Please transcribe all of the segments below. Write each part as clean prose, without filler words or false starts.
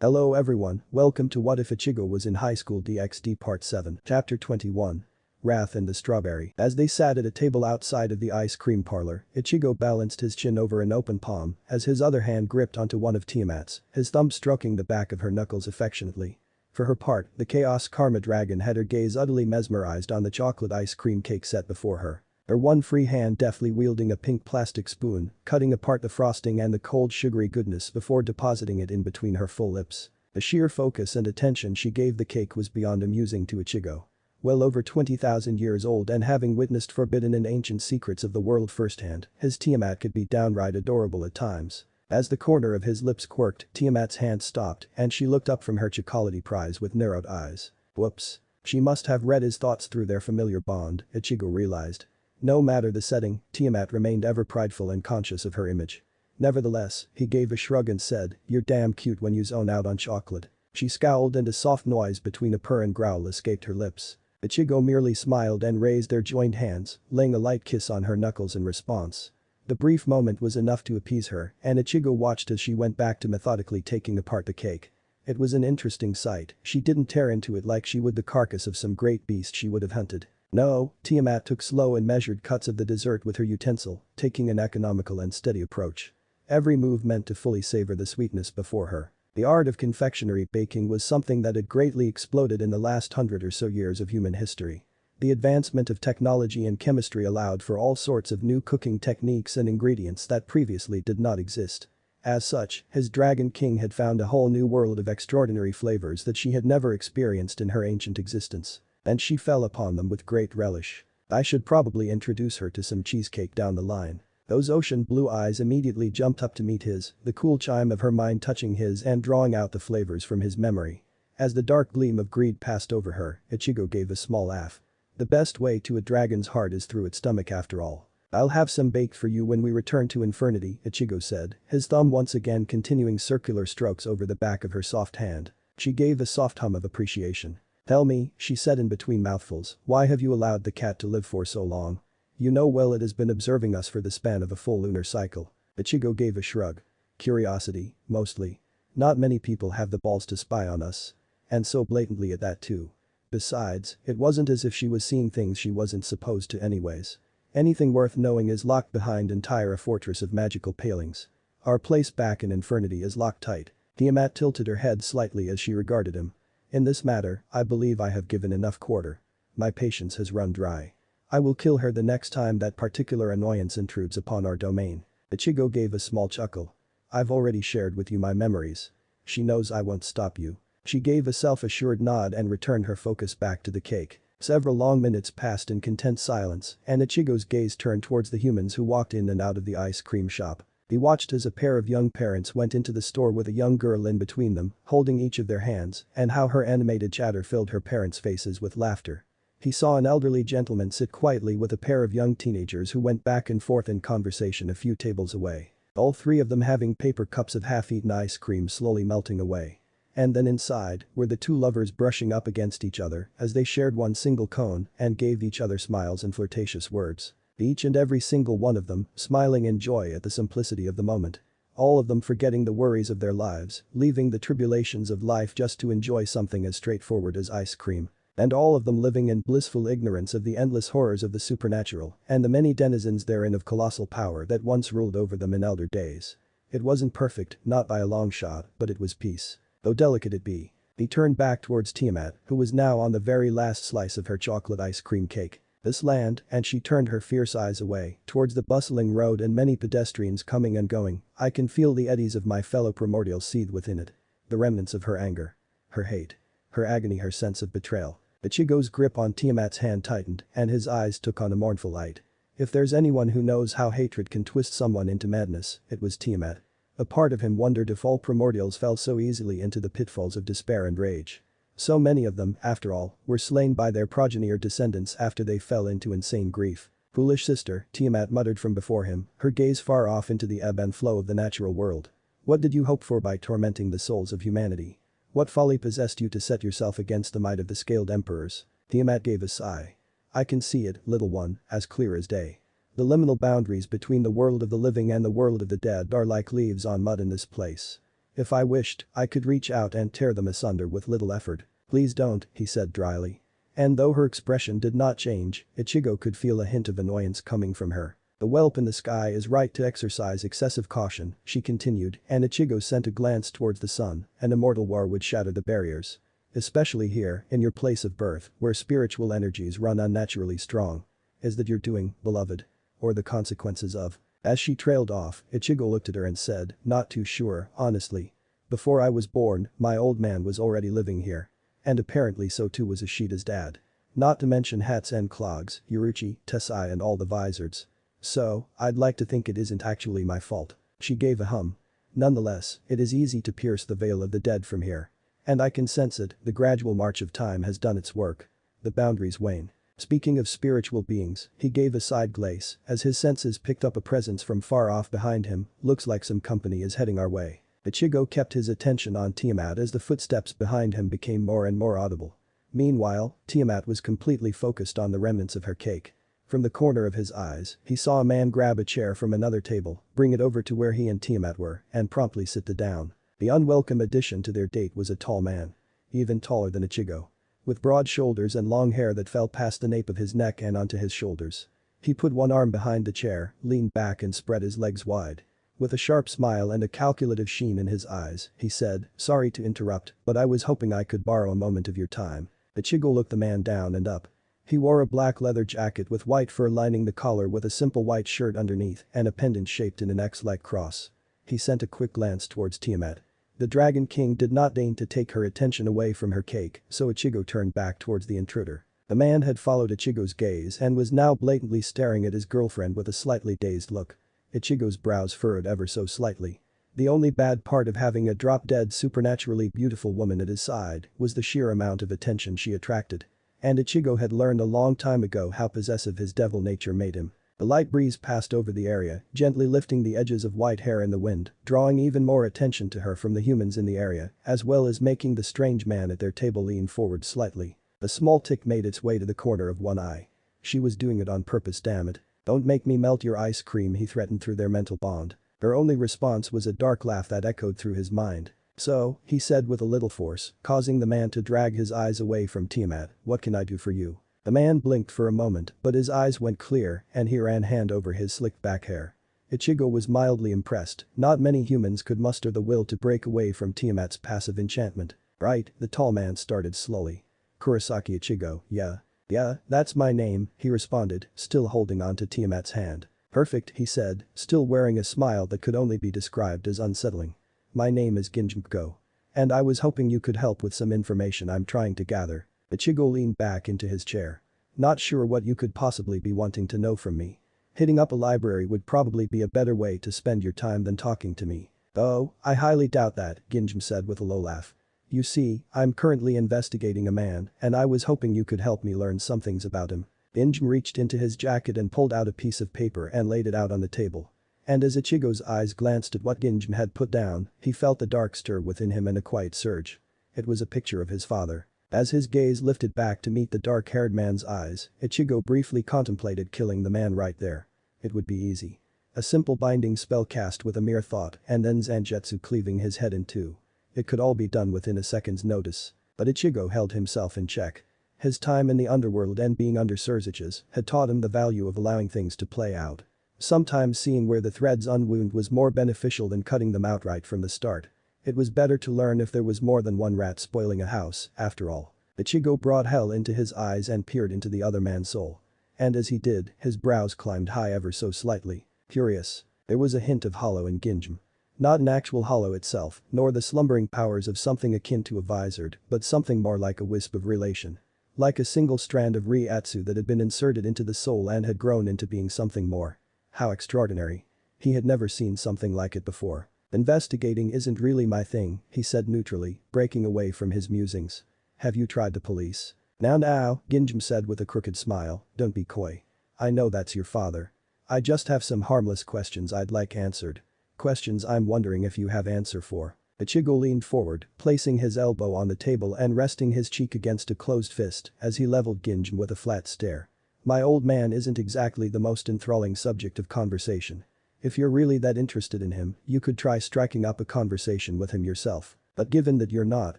Hello everyone, welcome to What If Ichigo Was in High School DXD Part 7, Chapter 21. Wrath and the Strawberry. As they sat at a table outside of the ice cream parlor, Ichigo balanced his chin over an open palm as his other hand gripped onto one of Tiamat's, his thumb stroking the back of her knuckles affectionately. For her part, the Chaos Karma Dragon had her gaze utterly mesmerized on the chocolate ice cream cake set before her. Her one free hand deftly wielding a pink plastic spoon, cutting apart the frosting and the cold sugary goodness before depositing it in between her full lips. The sheer focus and attention she gave the cake was beyond amusing to Ichigo. Well over 20,000 years old and having witnessed forbidden and ancient secrets of the world firsthand, his Tiamat could be downright adorable at times. As the corner of his lips quirked, Tiamat's hand stopped and she looked up from her chocolatey prize with narrowed eyes. Whoops. She must have read his thoughts through their familiar bond, Ichigo realized. No matter the setting, Tiamat remained ever prideful and conscious of her image. Nevertheless, he gave a shrug and said, "You're damn cute when you zone out on chocolate." She scowled and a soft noise between a purr and growl escaped her lips. Ichigo merely smiled and raised their joined hands, laying a light kiss on her knuckles in response. The brief moment was enough to appease her, and Ichigo watched as she went back to methodically taking apart the cake. It was an interesting sight, she didn't tear into it like she would the carcass of some great beast she would have hunted. No, Tiamat took slow and measured cuts of the dessert with her utensil, taking an economical and steady approach. Every move meant to fully savor the sweetness before her. The art of confectionery baking was something that had greatly exploded in the last 100 or so years of human history. The advancement of technology and chemistry allowed for all sorts of new cooking techniques and ingredients that previously did not exist. As such, his Dragon King had found a whole new world of extraordinary flavors that she had never experienced in her ancient existence. And she fell upon them with great relish. I should probably introduce her to some cheesecake down the line. Those ocean blue eyes immediately jumped up to meet his, the cool chime of her mind touching his and drawing out the flavors from his memory. As the dark gleam of greed passed over her, Ichigo gave a small laugh. The best way to a dragon's heart is through its stomach after all. I'll have some baked for you when we return to Infernity, Ichigo said, his thumb once again continuing circular strokes over the back of her soft hand. She gave a soft hum of appreciation. "Tell me," she said in between mouthfuls, "why have you allowed the cat to live for so long? You know well it has been observing us for the span of a full lunar cycle." Ichigo gave a shrug. "Curiosity, mostly. Not many people have the balls to spy on us. And so blatantly at that too. Besides, it wasn't as if she was seeing things she wasn't supposed to anyways. Anything worth knowing is locked behind a fortress of magical palings. Our place back in Infernity is locked tight." Tiamat tilted her head slightly as she regarded him. "In this matter, I believe I have given enough quarter. My patience has run dry. I will kill her the next time that particular annoyance intrudes upon our domain." Ichigo gave a small chuckle. "I've already shared with you my memories. She knows I won't stop you." She gave a self-assured nod and returned her focus back to the cake. Several long minutes passed in content silence, and Ichigo's gaze turned towards the humans who walked in and out of the ice cream shop. He watched as a pair of young parents went into the store with a young girl in between them, holding each of their hands, and how her animated chatter filled her parents' faces with laughter. He saw an elderly gentleman sit quietly with a pair of young teenagers who went back and forth in conversation a few tables away. All three of them having paper cups of half-eaten ice cream slowly melting away. And then inside were the two lovers brushing up against each other as they shared one single cone and gave each other smiles and flirtatious words. Each and every single one of them smiling in joy at the simplicity of the moment. All of them forgetting the worries of their lives, leaving the tribulations of life just to enjoy something as straightforward as ice cream. And all of them living in blissful ignorance of the endless horrors of the supernatural and the many denizens therein of colossal power that once ruled over them in elder days. It wasn't perfect, not by a long shot, but it was peace. Though delicate it be. He turned back towards Tiamat, who was now on the very last slice of her chocolate ice cream cake. "This land," and she turned her fierce eyes away towards the bustling road and many pedestrians coming and going. "I can feel the eddies of my fellow primordials seethe within it. The remnants of her anger. Her hate. Her agony, her sense of betrayal." Ichigo's grip on Tiamat's hand tightened and his eyes took on a mournful light. If there's anyone who knows how hatred can twist someone into madness, it was Tiamat. A part of him wondered if all primordials fell so easily into the pitfalls of despair and rage. So many of them, after all, were slain by their progeny or descendants after they fell into insane grief. "Foolish sister," Tiamat muttered from before him, her gaze far off into the ebb and flow of the natural world. "What did you hope for by tormenting the souls of humanity? What folly possessed you to set yourself against the might of the scaled emperors?" Tiamat gave a sigh. "I can see it, little one, as clear as day. The liminal boundaries between the world of the living and the world of the dead are like leaves on mud in this place. If I wished, I could reach out and tear them asunder with little effort. Please don't, he said dryly. And though her expression did not change, Ichigo could feel a hint of annoyance coming from her. The whelp in the sky is right to exercise excessive caution, she continued, and Ichigo sent a glance towards the sun, an immortal war would shatter the barriers. Especially here, in your place of birth, where spiritual energies run unnaturally strong. Is that you're doing, beloved? Or the consequences of? As she trailed off, Ichigo looked at her and said, not too sure, honestly. Before I was born, my old man was already living here. And apparently so too was Ishida's dad. Not to mention hats and clogs, Yuruchi, Tessai and all the vizards. So, I'd like to think it isn't actually my fault. She gave a hum. Nonetheless, it is easy to pierce the veil of the dead from here. And I can sense it, the gradual march of time has done its work. The boundaries wane. Speaking of spiritual beings, he gave a side glace as his senses picked up a presence from far off behind him, looks like some company is heading our way. Ichigo kept his attention on Tiamat as the footsteps behind him became more and more audible. Meanwhile, Tiamat was completely focused on the remnants of her cake. From the corner of his eyes, he saw a man grab a chair from another table, bring it over to where he and Tiamat were, and promptly sit it down. The unwelcome addition to their date was a tall man. Even taller than Ichigo. With broad shoulders and long hair that fell past the nape of his neck and onto his shoulders. He put one arm behind the chair, leaned back and spread his legs wide. With a sharp smile and a calculative sheen in his eyes, he said, sorry to interrupt, but I was hoping I could borrow a moment of your time. Ichigo looked the man down and up. He wore a black leather jacket with white fur lining the collar with a simple white shirt underneath and a pendant shaped in an X-like cross. He sent a quick glance towards Tiamat. The Dragon King did not deign to take her attention away from her cake, so Ichigo turned back towards the intruder. The man had followed Ichigo's gaze and was now blatantly staring at his girlfriend with a slightly dazed look. Ichigo's brows furrowed ever so slightly. The only bad part of having a drop-dead supernaturally beautiful woman at his side was the sheer amount of attention she attracted. And Ichigo had learned a long time ago how possessive his devil nature made him. The light breeze passed over the area, gently lifting the edges of white hair in the wind, drawing even more attention to her from the humans in the area, as well as making the strange man at their table lean forward slightly. A small tick made its way to the corner of one eye. She was doing it on purpose, damn it. Don't make me melt your ice cream, he threatened through their mental bond. Her only response was a dark laugh that echoed through his mind. So, he said with a little force, causing the man to drag his eyes away from Tiamat, what can I do for you? The man blinked for a moment, but his eyes went clear and he ran hand over his slicked back hair. Ichigo was mildly impressed, not many humans could muster the will to break away from Tiamat's passive enchantment. Right, the tall man started slowly. Kurosaki Ichigo, yeah. Yeah, that's my name, he responded, still holding on to Tiamat's hand. Perfect, he said, still wearing a smile that could only be described as unsettling. My name is Ginjimko. And I was hoping you could help with some information I'm trying to gather. Ichigo leaned back into his chair. Not sure what you could possibly be wanting to know from me. Hitting up a library would probably be a better way to spend your time than talking to me. Oh, I highly doubt that, Ginjim said with a low laugh. You see, I'm currently investigating a man, and I was hoping you could help me learn some things about him. Ginjim reached into his jacket and pulled out a piece of paper and laid it out on the table. And as Ichigo's eyes glanced at what Ginjim had put down, he felt the dark stir within him and a quiet surge. It was a picture of his father. As his gaze lifted back to meet the dark-haired man's eyes, Ichigo briefly contemplated killing the man right there. It would be easy. A simple binding spell cast with a mere thought and then Zangetsu cleaving his head in two. It could all be done within a second's notice. But Ichigo held himself in check. His time in the underworld and being under Sursages had taught him the value of allowing things to play out. Sometimes seeing where the threads unwound was more beneficial than cutting them outright from the start. It was better to learn if there was more than one rat spoiling a house, after all. Ichigo brought hell into his eyes and peered into the other man's soul. And as he did, his brows climbed high ever so slightly. Curious. There was a hint of hollow in Ginjim. Not an actual hollow itself, nor the slumbering powers of something akin to a vizard, but something more like a wisp of relation. Like a single strand of Riatsu that had been inserted into the soul and had grown into being something more. How extraordinary. He had never seen something like it before. Investigating isn't really my thing, he said neutrally, breaking away from his musings. Have you tried the police? Now, Ginjim said with a crooked smile, don't be coy. I know that's your father. I just have some harmless questions I'd like answered. Questions I'm wondering if you have answer for. Ichigo leaned forward, placing his elbow on the table and resting his cheek against a closed fist as he leveled Ginjim with a flat stare. My old man isn't exactly the most enthralling subject of conversation. If you're really that interested in him, you could try striking up a conversation with him yourself. But given that you're not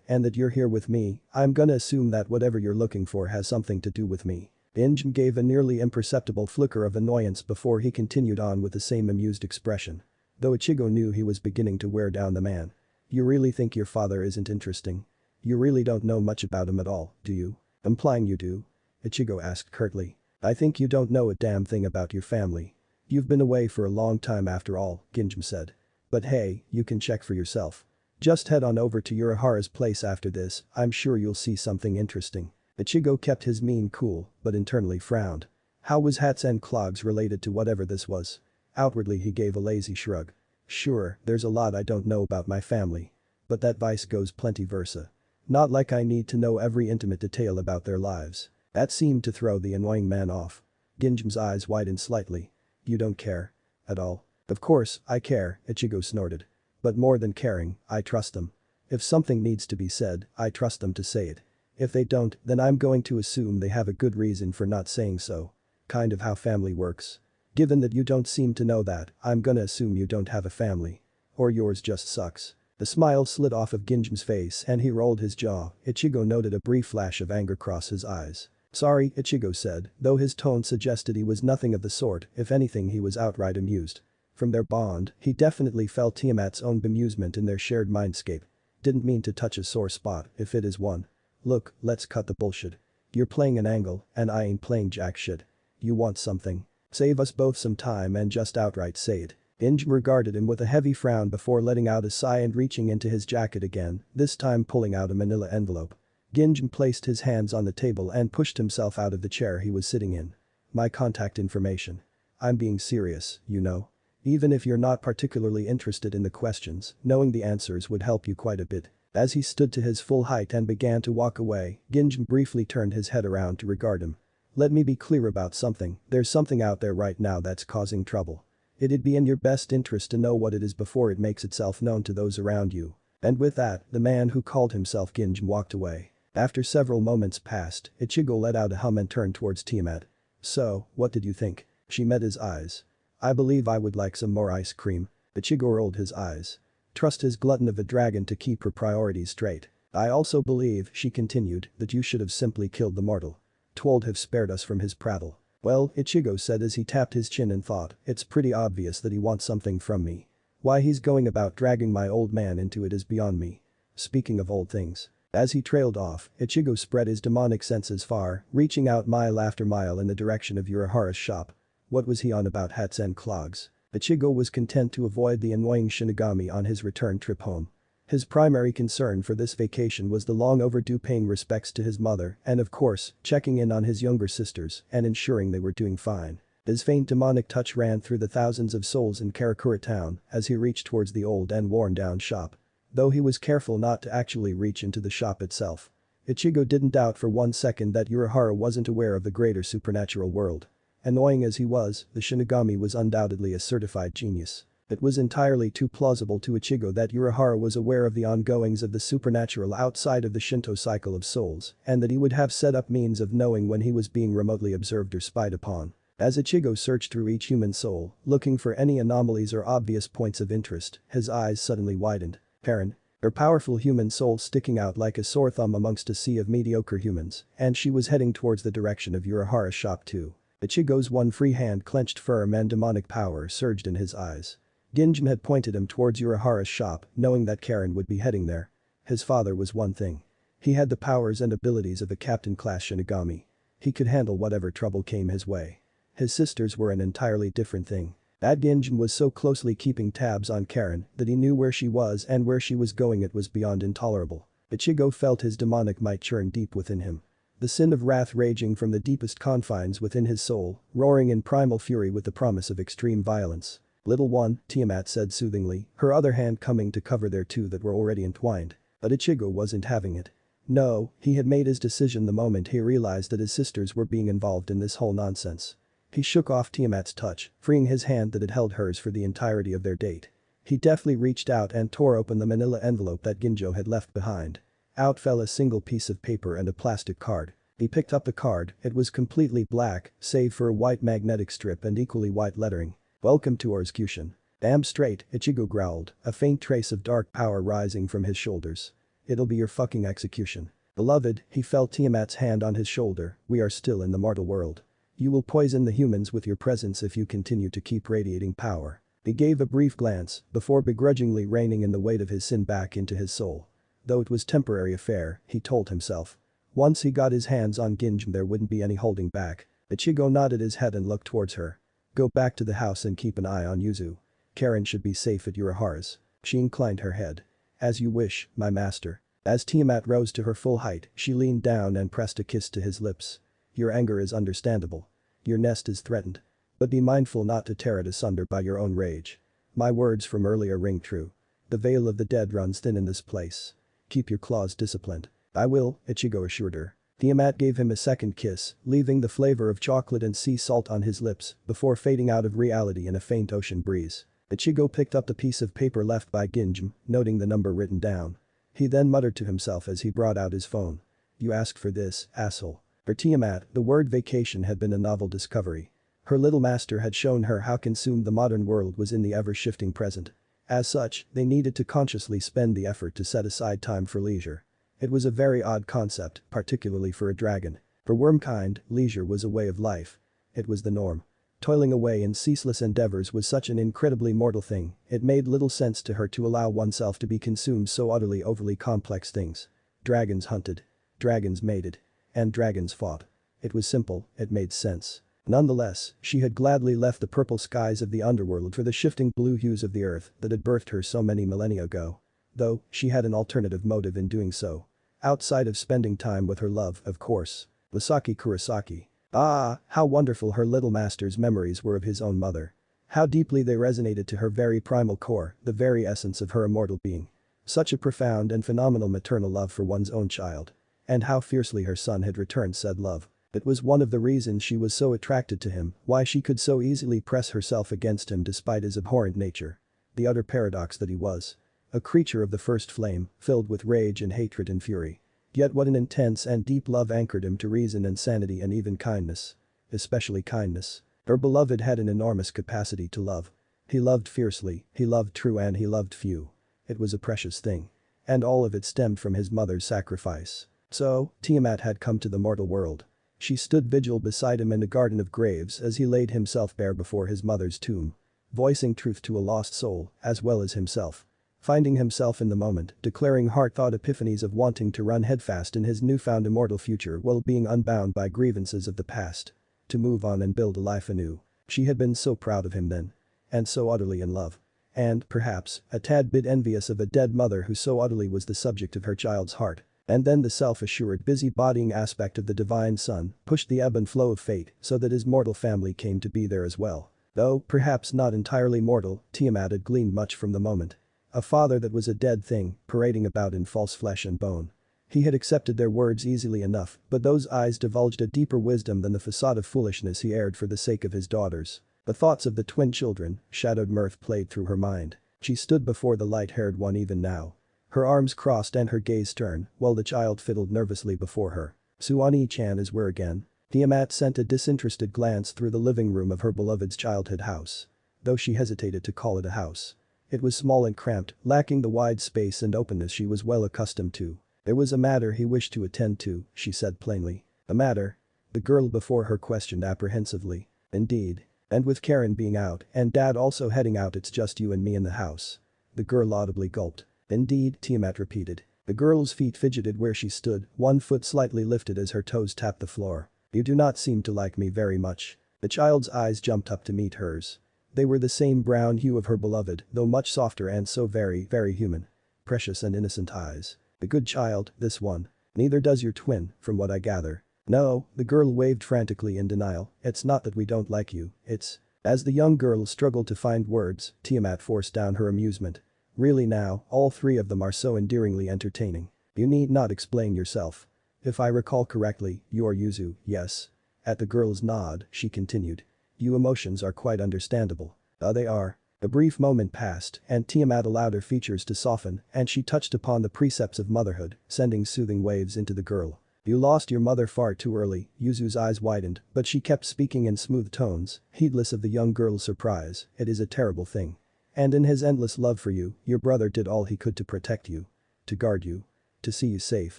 and that you're here with me, I'm gonna assume that whatever you're looking for has something to do with me." Injin gave a nearly imperceptible flicker of annoyance before he continued on with the same amused expression. Though Ichigo knew he was beginning to wear down the man. "You really think your father isn't interesting? You really don't know much about him at all, do you?" "Implying you do?" Ichigo asked curtly. "I think you don't know a damn thing about your family. You've been away for a long time after all," Ginjin said. "But hey, you can check for yourself. Just head on over to Urahara's place after this, I'm sure you'll see something interesting." Ichigo kept his mien cool, but internally frowned. How was hats and clogs related to whatever this was? Outwardly he gave a lazy shrug. "Sure, there's a lot I don't know about my family. But that vice goes plenty versa. Not like I need to know every intimate detail about their lives." That seemed to throw the annoying man off. Ginjin's eyes widened slightly. "You don't care? At all?" "Of course, I care," Ichigo snorted. "But more than caring, I trust them. If something needs to be said, I trust them to say it. If they don't, then I'm going to assume they have a good reason for not saying so. Kind of how family works. Given that you don't seem to know that, I'm gonna assume you don't have a family. Or yours just sucks." The smile slid off of Ginjin's face and he rolled his jaw. Ichigo noted a brief flash of anger cross his eyes. "Sorry," Ichigo said, though his tone suggested he was nothing of the sort, if anything he was outright amused. From their bond, he definitely felt Tiamat's own bemusement in their shared mindscape. "Didn't mean to touch a sore spot, if it is one. Look, let's cut the bullshit. You're playing an angle, and I ain't playing jack shit. You want something? Save us both some time and just outright say it." Injin regarded him with a heavy frown before letting out a sigh and reaching into his jacket again, this time pulling out a manila envelope. Ginjin placed his hands on the table and pushed himself out of the chair he was sitting in. "My contact information. I'm being serious, you know. Even if you're not particularly interested in the questions, knowing the answers would help you quite a bit." As he stood to his full height and began to walk away, Ginjin briefly turned his head around to regard him. "Let me be clear about something, there's something out there right now that's causing trouble. It'd be in your best interest to know what it is before it makes itself known to those around you." And with that, the man who called himself Ginjin walked away. After several moments passed, Ichigo let out a hum and turned towards Tiamat. "So, what did you think?" She met his eyes. "I believe I would like some more ice cream." Ichigo rolled his eyes. Trust his glutton of a dragon to keep her priorities straight. "I also believe," she continued, "that you should have simply killed the mortal. 'Twould have spared us from his prattle." "Well," Ichigo said as he tapped his chin and thought, "it's pretty obvious that he wants something from me. Why he's going about dragging my old man into it is beyond me. Speaking of old things." As he trailed off, Ichigo spread his demonic senses far, reaching out mile after mile in the direction of Urahara's shop. What was he on about hats and clogs? Ichigo was content to avoid the annoying Shinigami on his return trip home. His primary concern for this vacation was the long overdue paying respects to his mother and of course, checking in on his younger sisters and ensuring they were doing fine. His faint demonic touch ran through the thousands of souls in Karakura town as he reached towards the old and worn down shop. Though he was careful not to actually reach into the shop itself. Ichigo didn't doubt for one second that Urahara wasn't aware of the greater supernatural world. Annoying as he was, the Shinigami was undoubtedly a certified genius. It was entirely too plausible to Ichigo that Urahara was aware of the ongoings of the supernatural outside of the Shinto cycle of souls, and that he would have set up means of knowing when he was being remotely observed or spied upon. As Ichigo searched through each human soul, looking for any anomalies or obvious points of interest, his eyes suddenly widened. Karen. Her powerful human soul sticking out like a sore thumb amongst a sea of mediocre humans, and she was heading towards the direction of Urahara's shop too. Ichigo's one free hand clenched firm and demonic power surged in his eyes. Ginjin had pointed him towards Urahara's shop, knowing that Karen would be heading there. His father was one thing. He had the powers and abilities of a captain-class Shinigami. He could handle whatever trouble came his way. His sisters were an entirely different thing. That Ginjin was so closely keeping tabs on Karen that he knew where she was and where she was going. It was beyond intolerable. Ichigo felt his demonic might churn deep within him. The sin of wrath raging from the deepest confines within his soul, roaring in primal fury with the promise of extreme violence. "Little one," Tiamat said soothingly, her other hand coming to cover their two that were already entwined. But Ichigo wasn't having it. No, he had made his decision the moment he realized that his sisters were being involved in this whole nonsense. He shook off Tiamat's touch, freeing his hand that had held hers for the entirety of their date. He deftly reached out and tore open the manila envelope that Ginjo had left behind. Out fell a single piece of paper and a plastic card. He picked up the card, it was completely black, save for a white magnetic strip and equally white lettering. Welcome to our execution. Damn straight, Ichigo growled, a faint trace of dark power rising from his shoulders. It'll be your fucking execution. Beloved, he felt Tiamat's hand on his shoulder, we are still in the mortal world. You will poison the humans with your presence if you continue to keep radiating power. He gave a brief glance before begrudgingly reining in the weight of his sin back into his soul. Though it was temporary affair, he told himself. Once he got his hands on Ginjin there wouldn't be any holding back. Ichigo nodded his head and looked towards her. Go back to the house and keep an eye on Yuzu. Karen should be safe at Urahara's. She inclined her head. As you wish, my master. As Tiamat rose to her full height, she leaned down and pressed a kiss to his lips. Your anger is understandable. Your nest is threatened. But be mindful not to tear it asunder by your own rage. My words from earlier ring true. The veil of the dead runs thin in this place. Keep your claws disciplined. I will, Ichigo assured her. Tiamat gave him a second kiss, leaving the flavor of chocolate and sea salt on his lips before fading out of reality in a faint ocean breeze. Ichigo picked up the piece of paper left by Ginjin, noting the number written down. He then muttered to himself as he brought out his phone. You asked for this, asshole. For Tiamat, the word vacation had been a novel discovery. Her little master had shown her how consumed the modern world was in the ever-shifting present. As such, they needed to consciously spend the effort to set aside time for leisure. It was a very odd concept, particularly for a dragon. For wormkind, leisure was a way of life. It was the norm. Toiling away in ceaseless endeavors was such an incredibly mortal thing, it made little sense to her to allow oneself to be consumed so utterly overly complex things. Dragons hunted. Dragons mated. And dragons fought. It was simple, it made sense. Nonetheless, she had gladly left the purple skies of the underworld for the shifting blue hues of the earth that had birthed her so many millennia ago. Though, she had an alternative motive in doing so. Outside of spending time with her love, of course. Ichigo. Ah, how wonderful her little master's memories were of his own mother. How deeply they resonated to her very primal core, the very essence of her immortal being. Such a profound and phenomenal maternal love for one's own child. And how fiercely her son had returned said love. It was one of the reasons she was so attracted to him, why she could so easily press herself against him despite his abhorrent nature. The utter paradox that he was. A creature of the first flame, filled with rage and hatred and fury. Yet what an intense and deep love anchored him to reason and sanity and even kindness. Especially kindness. Her beloved had an enormous capacity to love. He loved fiercely, he loved true and he loved few. It was a precious thing. And all of it stemmed from his mother's sacrifice. So, Tiamat had come to the mortal world. She stood vigil beside him in the Garden of Graves as he laid himself bare before his mother's tomb. Voicing truth to a lost soul, as well as himself. Finding himself in the moment, declaring heart-thought epiphanies of wanting to run headfast in his newfound immortal future while being unbound by grievances of the past. To move on and build a life anew. She had been so proud of him then. And so utterly in love. And, perhaps, a tad bit envious of a dead mother who so utterly was the subject of her child's heart. And then the self-assured busy-bodying aspect of the divine son pushed the ebb and flow of fate so that his mortal family came to be there as well. Though, perhaps not entirely mortal, Tiamat had gleaned much from the moment. A father that was a dead thing, parading about in false flesh and bone. He had accepted their words easily enough, but those eyes divulged a deeper wisdom than the facade of foolishness he aired for the sake of his daughters. The thoughts of the twin children, shadowed mirth played through her mind. She stood before the light-haired one even now. Her arms crossed and her gaze stern, while the child fiddled nervously before her. Suwani-chan is where again? Tiamat sent a disinterested glance through the living room of her beloved's childhood house. Though she hesitated to call it a house. It was small and cramped, lacking the wide space and openness she was well accustomed to. There was a matter he wished to attend to, she said plainly. A matter? The girl before her questioned apprehensively. Indeed. And with Karen being out and Dad also heading out it's just you and me in the house. The girl audibly gulped. Indeed, Tiamat repeated. The girl's feet fidgeted where she stood, one foot slightly lifted as her toes tapped the floor. You do not seem to like me very much. The child's eyes jumped up to meet hers. They were the same brown hue of her beloved, though much softer and so very, very human. Precious and innocent eyes. A good child, this one. Neither does your twin, from what I gather. No, the girl waved frantically in denial, it's not that we don't like you, it's… As the young girl struggled to find words, Tiamat forced down her amusement. Really now, all three of them are so endearingly entertaining. You need not explain yourself. If I recall correctly, you are Yuzu, yes? At the girl's nod, she continued. You emotions are quite understandable. They are. A brief moment passed and Tiamat allowed her features to soften and she touched upon the precepts of motherhood, sending soothing waves into the girl. You lost your mother far too early, Yuzu's eyes widened, but she kept speaking in smooth tones, heedless of the young girl's surprise. It is a terrible thing. And in his endless love for you, your brother did all he could to protect you. To guard you. To see you safe,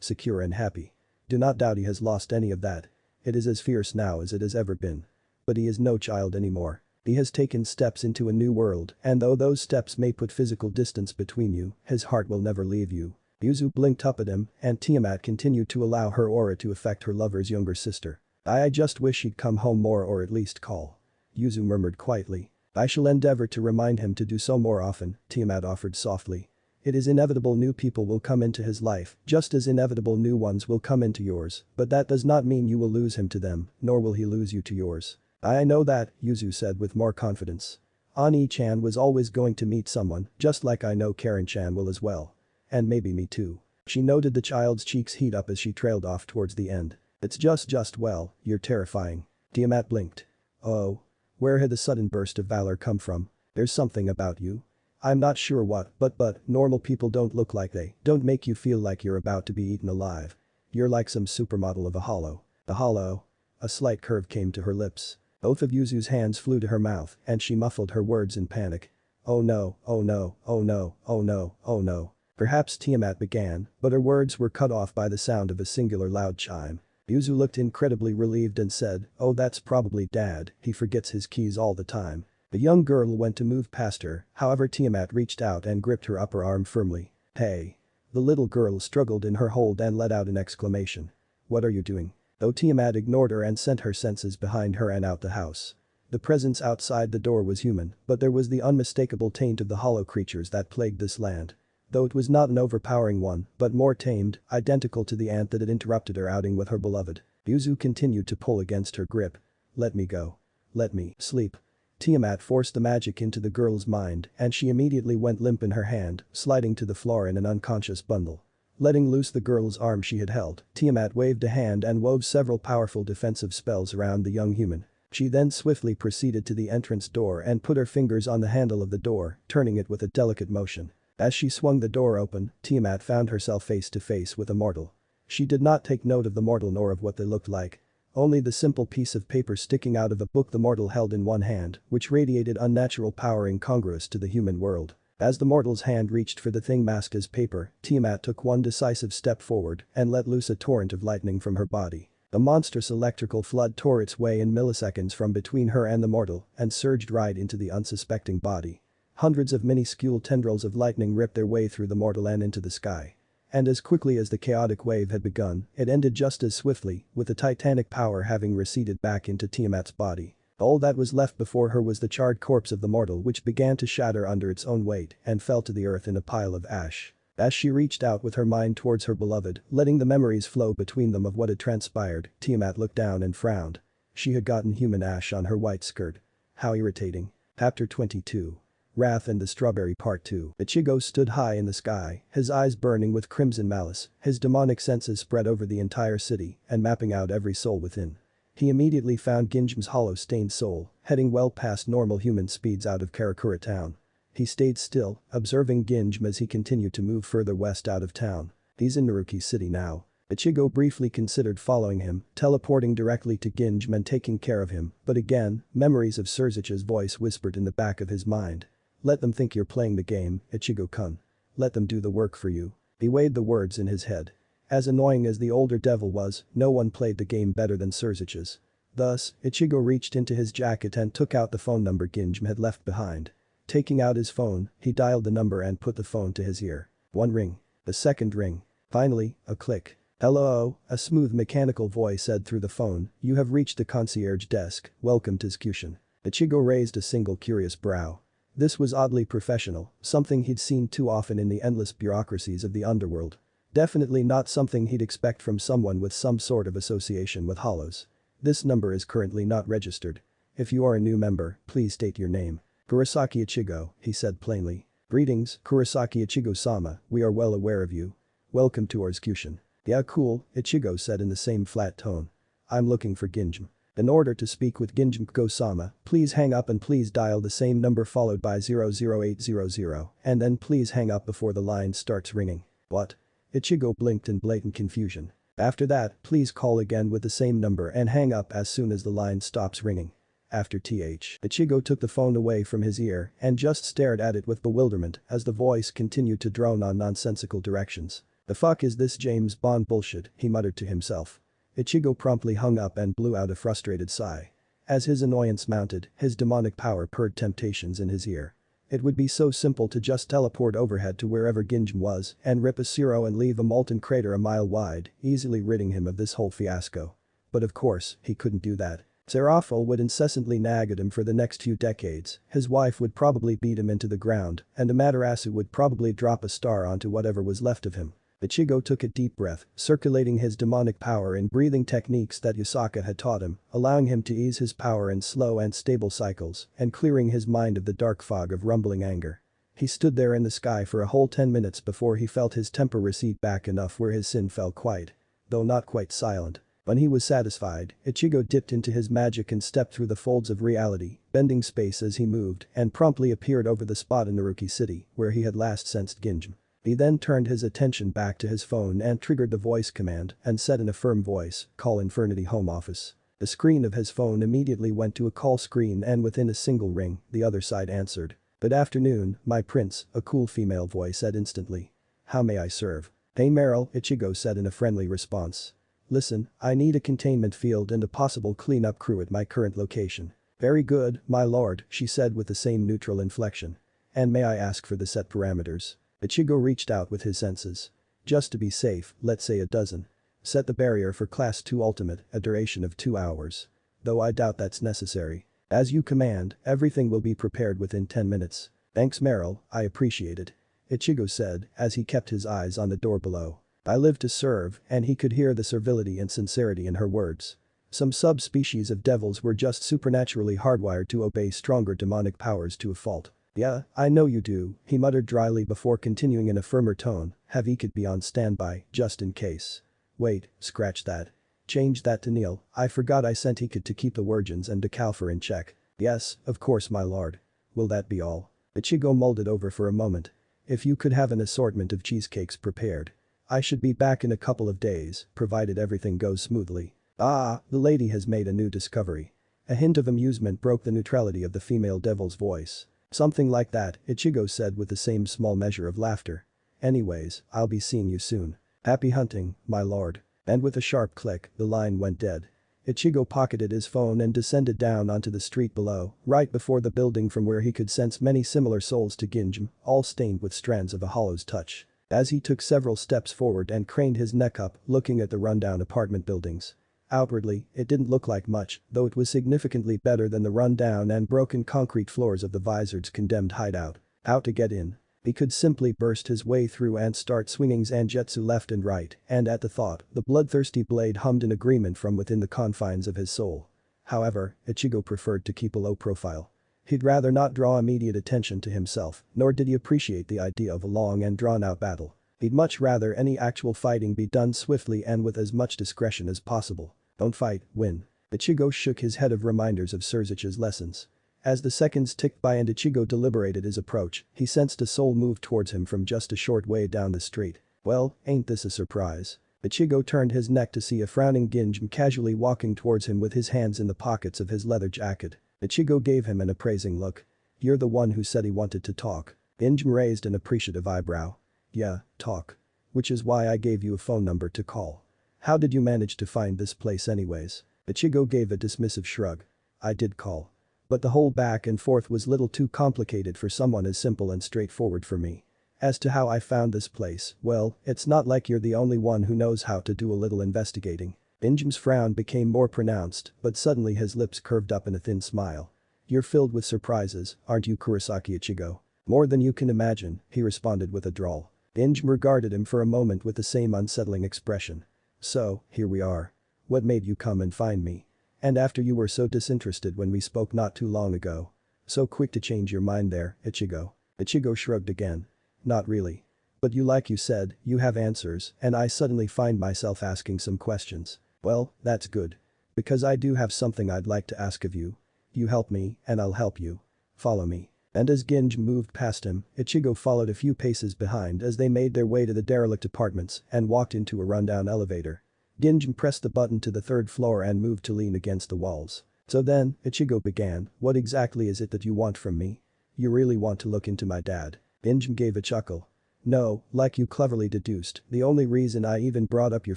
secure and happy. Do not doubt he has lost any of that. It is as fierce now as it has ever been. But he is no child anymore. He has taken steps into a new world, and though those steps may put physical distance between you, his heart will never leave you. Yuzu blinked up at him, and Tiamat continued to allow her aura to affect her lover's younger sister. I just wish he'd come home more or at least call. Yuzu murmured quietly. I shall endeavor to remind him to do so more often, Tiamat offered softly. It is inevitable new people will come into his life, just as inevitable new ones will come into yours, but that does not mean you will lose him to them, nor will he lose you to yours. I know that, Yuzu said with more confidence. Ani-chan was always going to meet someone, just like I know Karen-chan will as well. And maybe me too. She noted the child's cheeks heat up as she trailed off towards the end. It's just well, you're terrifying. Tiamat blinked. Oh. Where had the sudden burst of valor come from? There's something about you. I'm not sure what, but normal people don't look like they don't make you feel like you're about to be eaten alive. You're like some supermodel of a hollow. The hollow? A slight curve came to her lips. Both of Yuzu's hands flew to her mouth and she muffled her words in panic. Oh no, oh no, oh no, oh no, oh no. Perhaps Tiamat began, but her words were cut off by the sound of a singular loud chime. Yuzu looked incredibly relieved and said, oh that's probably Dad, he forgets his keys all the time. The young girl went to move past her, however Tiamat reached out and gripped her upper arm firmly. Hey. The little girl struggled in her hold and let out an exclamation. What are you doing? Though Tiamat ignored her and sent her senses behind her and out the house. The presence outside the door was human, but there was the unmistakable taint of the hollow creatures that plagued this land. Though it was not an overpowering one, but more tamed, identical to the ant that had interrupted her outing with her beloved. Yuzu continued to pull against her grip. Let me go. Let me sleep. Tiamat forced the magic into the girl's mind and she immediately went limp in her hand, sliding to the floor in an unconscious bundle. Letting loose the girl's arm she had held, Tiamat waved a hand and wove several powerful defensive spells around the young human. She then swiftly proceeded to the entrance door and put her fingers on the handle of the door, turning it with a delicate motion. As she swung the door open, Tiamat found herself face to face with a mortal. She did not take note of the mortal nor of what they looked like. Only the simple piece of paper sticking out of a book the mortal held in one hand, which radiated unnatural power incongruous to the human world. As the mortal's hand reached for the thing masked as paper, Tiamat took one decisive step forward and let loose a torrent of lightning from her body. The monstrous electrical flood tore its way in milliseconds from between her and the mortal and surged right into the unsuspecting body. Hundreds of minuscule tendrils of lightning ripped their way through the mortal and into the sky. And as quickly as the chaotic wave had begun, it ended just as swiftly, with the titanic power having receded back into Tiamat's body. All that was left before her was the charred corpse of the mortal which began to shatter under its own weight and fell to the earth in a pile of ash. As she reached out with her mind towards her beloved, letting the memories flow between them of what had transpired, Tiamat looked down and frowned. She had gotten human ash on her white skirt. How irritating. Chapter 22. Wrath and the Strawberry Part 2. Ichigo stood high in the sky, his eyes burning with crimson malice, his demonic senses spread over the entire city and mapping out every soul within. He immediately found Ginjam's hollow-stained soul, heading well past normal human speeds out of Karakura town. He stayed still, observing Ginjam as he continued to move further west out of town. He's in Naruki City now. Ichigo briefly considered following him, teleporting directly to Ginjam and taking care of him, but again, memories of Surzich's voice whispered in the back of his mind. Let them think you're playing the game, Ichigo-kun. Let them do the work for you. He weighed the words in his head. As annoying as the older devil was, no one played the game better than Surzich's. Thus, Ichigo reached into his jacket and took out the phone number Ginjam had left behind. Taking out his phone, he dialed the number and put the phone to his ear. One ring. The second ring. Finally, a click. Hello, a smooth mechanical voice said through the phone, you have reached the concierge desk, welcome to Kyushin. Ichigo raised a single curious brow. This was oddly professional, something he'd seen too often in the endless bureaucracies of the underworld. Definitely not something he'd expect from someone with some sort of association with hollows. This number is currently not registered. If you are a new member, please state your name. Kurosaki Ichigo, he said plainly. Greetings, Kurosaki Ichigo-sama, we are well aware of you. Welcome to Kyushin. Yeah cool, Ichigo said in the same flat tone. I'm looking for Ginjam. In order to speak with Ginjam-sama, please hang up and please dial the same number followed by 00800 and then please hang up before the line starts ringing. What? Ichigo blinked in blatant confusion. After that, please call again with the same number and hang up as soon as the line stops ringing. After Ichigo took the phone away from his ear and just stared at it with bewilderment as the voice continued to drone on nonsensical directions. The fuck is this James Bond bullshit, he muttered to himself. Ichigo promptly hung up and blew out a frustrated sigh. As his annoyance mounted, his demonic power purred temptations in his ear. It would be so simple to just teleport overhead to wherever Ginjin was and rip a zero and leave a molten crater a mile wide, easily ridding him of this whole fiasco. But of course, he couldn't do that. Serafel would incessantly nag at him for the next few decades, his wife would probably beat him into the ground, and Amaterasu would probably drop a star onto whatever was left of him. Ichigo took a deep breath, circulating his demonic power in breathing techniques that Yusaka had taught him, allowing him to ease his power in slow and stable cycles and clearing his mind of the dark fog of rumbling anger. He stood there in the sky for a whole 10 minutes before he felt his temper recede back enough where his sin fell quiet. Though not quite silent. When he was satisfied, Ichigo dipped into his magic and stepped through the folds of reality, bending space as he moved and promptly appeared over the spot in Naruki City where he had last sensed Ginjin. He then turned his attention back to his phone and triggered the voice command and said in a firm voice, "Call Infernity Home Office." The screen of his phone immediately went to a call screen and within a single ring, the other side answered. "Good afternoon, my prince," a cool female voice said instantly. "How may I serve?" "Hey Meryl," Ichigo said in a friendly response. "Listen, I need a containment field and a possible cleanup crew at my current location." "Very good, my lord," she said with the same neutral inflection. "And may I ask for the set parameters?" Ichigo reached out with his senses. "Just to be safe, let's say a dozen. Set the barrier for Class 2 Ultimate, a duration of 2 hours. Though I doubt that's necessary. As you command, everything will be prepared within 10 minutes. Thanks Meryl, I appreciate it." Ichigo said as he kept his eyes on the door below. "I live to serve," and he could hear the servility and sincerity in her words. Some subspecies of devils were just supernaturally hardwired to obey stronger demonic powers to a fault. "Yeah, I know you do," he muttered dryly before continuing in a firmer tone, "have Ikit be on standby, just in case." "Wait, scratch that. Change that to Neil, I forgot I sent Ikit to keep the Wirgins and Decalfer in check." "Yes, of course my lord." "Will that be all?" Ichigo mulled it over for a moment. "If you could have an assortment of cheesecakes prepared. I should be back in a couple of days, provided everything goes smoothly." "Ah, the lady has made a new discovery." A hint of amusement broke the neutrality of the female devil's voice. "Something like that," Ichigo said with the same small measure of laughter. "Anyways, I'll be seeing you soon. Happy hunting, my lord." And with a sharp click, the line went dead. Ichigo pocketed his phone and descended down onto the street below, right before the building from where he could sense many similar souls to Ginjin, all stained with strands of a hollow's touch. As he took several steps forward and craned his neck up, looking at the rundown apartment buildings. Outwardly, it didn't look like much, though it was significantly better than the rundown and broken concrete floors of the Vizard's condemned hideout. How to get in? He could simply burst his way through and start swinging Zangetsu left and right, and at the thought, the bloodthirsty blade hummed in agreement from within the confines of his soul. However, Ichigo preferred to keep a low profile. He'd rather not draw immediate attention to himself, nor did he appreciate the idea of a long and drawn-out battle. He'd much rather any actual fighting be done swiftly and with as much discretion as possible. Don't fight, win. Ichigo shook his head of reminders of Surzich's lessons. As the seconds ticked by and Ichigo deliberated his approach, he sensed a soul move towards him from just a short way down the street. Well, ain't this a surprise? Ichigo turned his neck to see a frowning Ginjin casually walking towards him with his hands in the pockets of his leather jacket. Ichigo gave him an appraising look. "You're the one who said he wanted to talk." Ginjin raised an appreciative eyebrow. "Yeah, talk. Which is why I gave you a phone number to call. How did you manage to find this place anyways?" Ichigo gave a dismissive shrug. "I did call. But the whole back and forth was little too complicated for someone as simple and straightforward for me. As to how I found this place, well, it's not like you're the only one who knows how to do a little investigating." Injim's frown became more pronounced, but suddenly his lips curved up in a thin smile. "You're filled with surprises, aren't you, Kurosaki Ichigo?" "More than you can imagine," he responded with a drawl. Injim regarded him for a moment with the same unsettling expression. "So, here we are. What made you come and find me? And after you were so disinterested when we spoke not too long ago. So quick to change your mind there, Ichigo." Ichigo shrugged again. "Not really. But like you said, you have answers, and I suddenly find myself asking some questions. Well, that's good. Because I do have something I'd like to ask of you. You help me, and I'll help you. Follow me." And as Ginj moved past him, Ichigo followed a few paces behind as they made their way to the derelict apartments and walked into a rundown elevator. Ginjin pressed the button to the third floor and moved to lean against the walls. So then, Ichigo began, what exactly is it that you want from me? You really want to look into my dad? Ginjin gave a chuckle. No, like you cleverly deduced, the only reason I even brought up your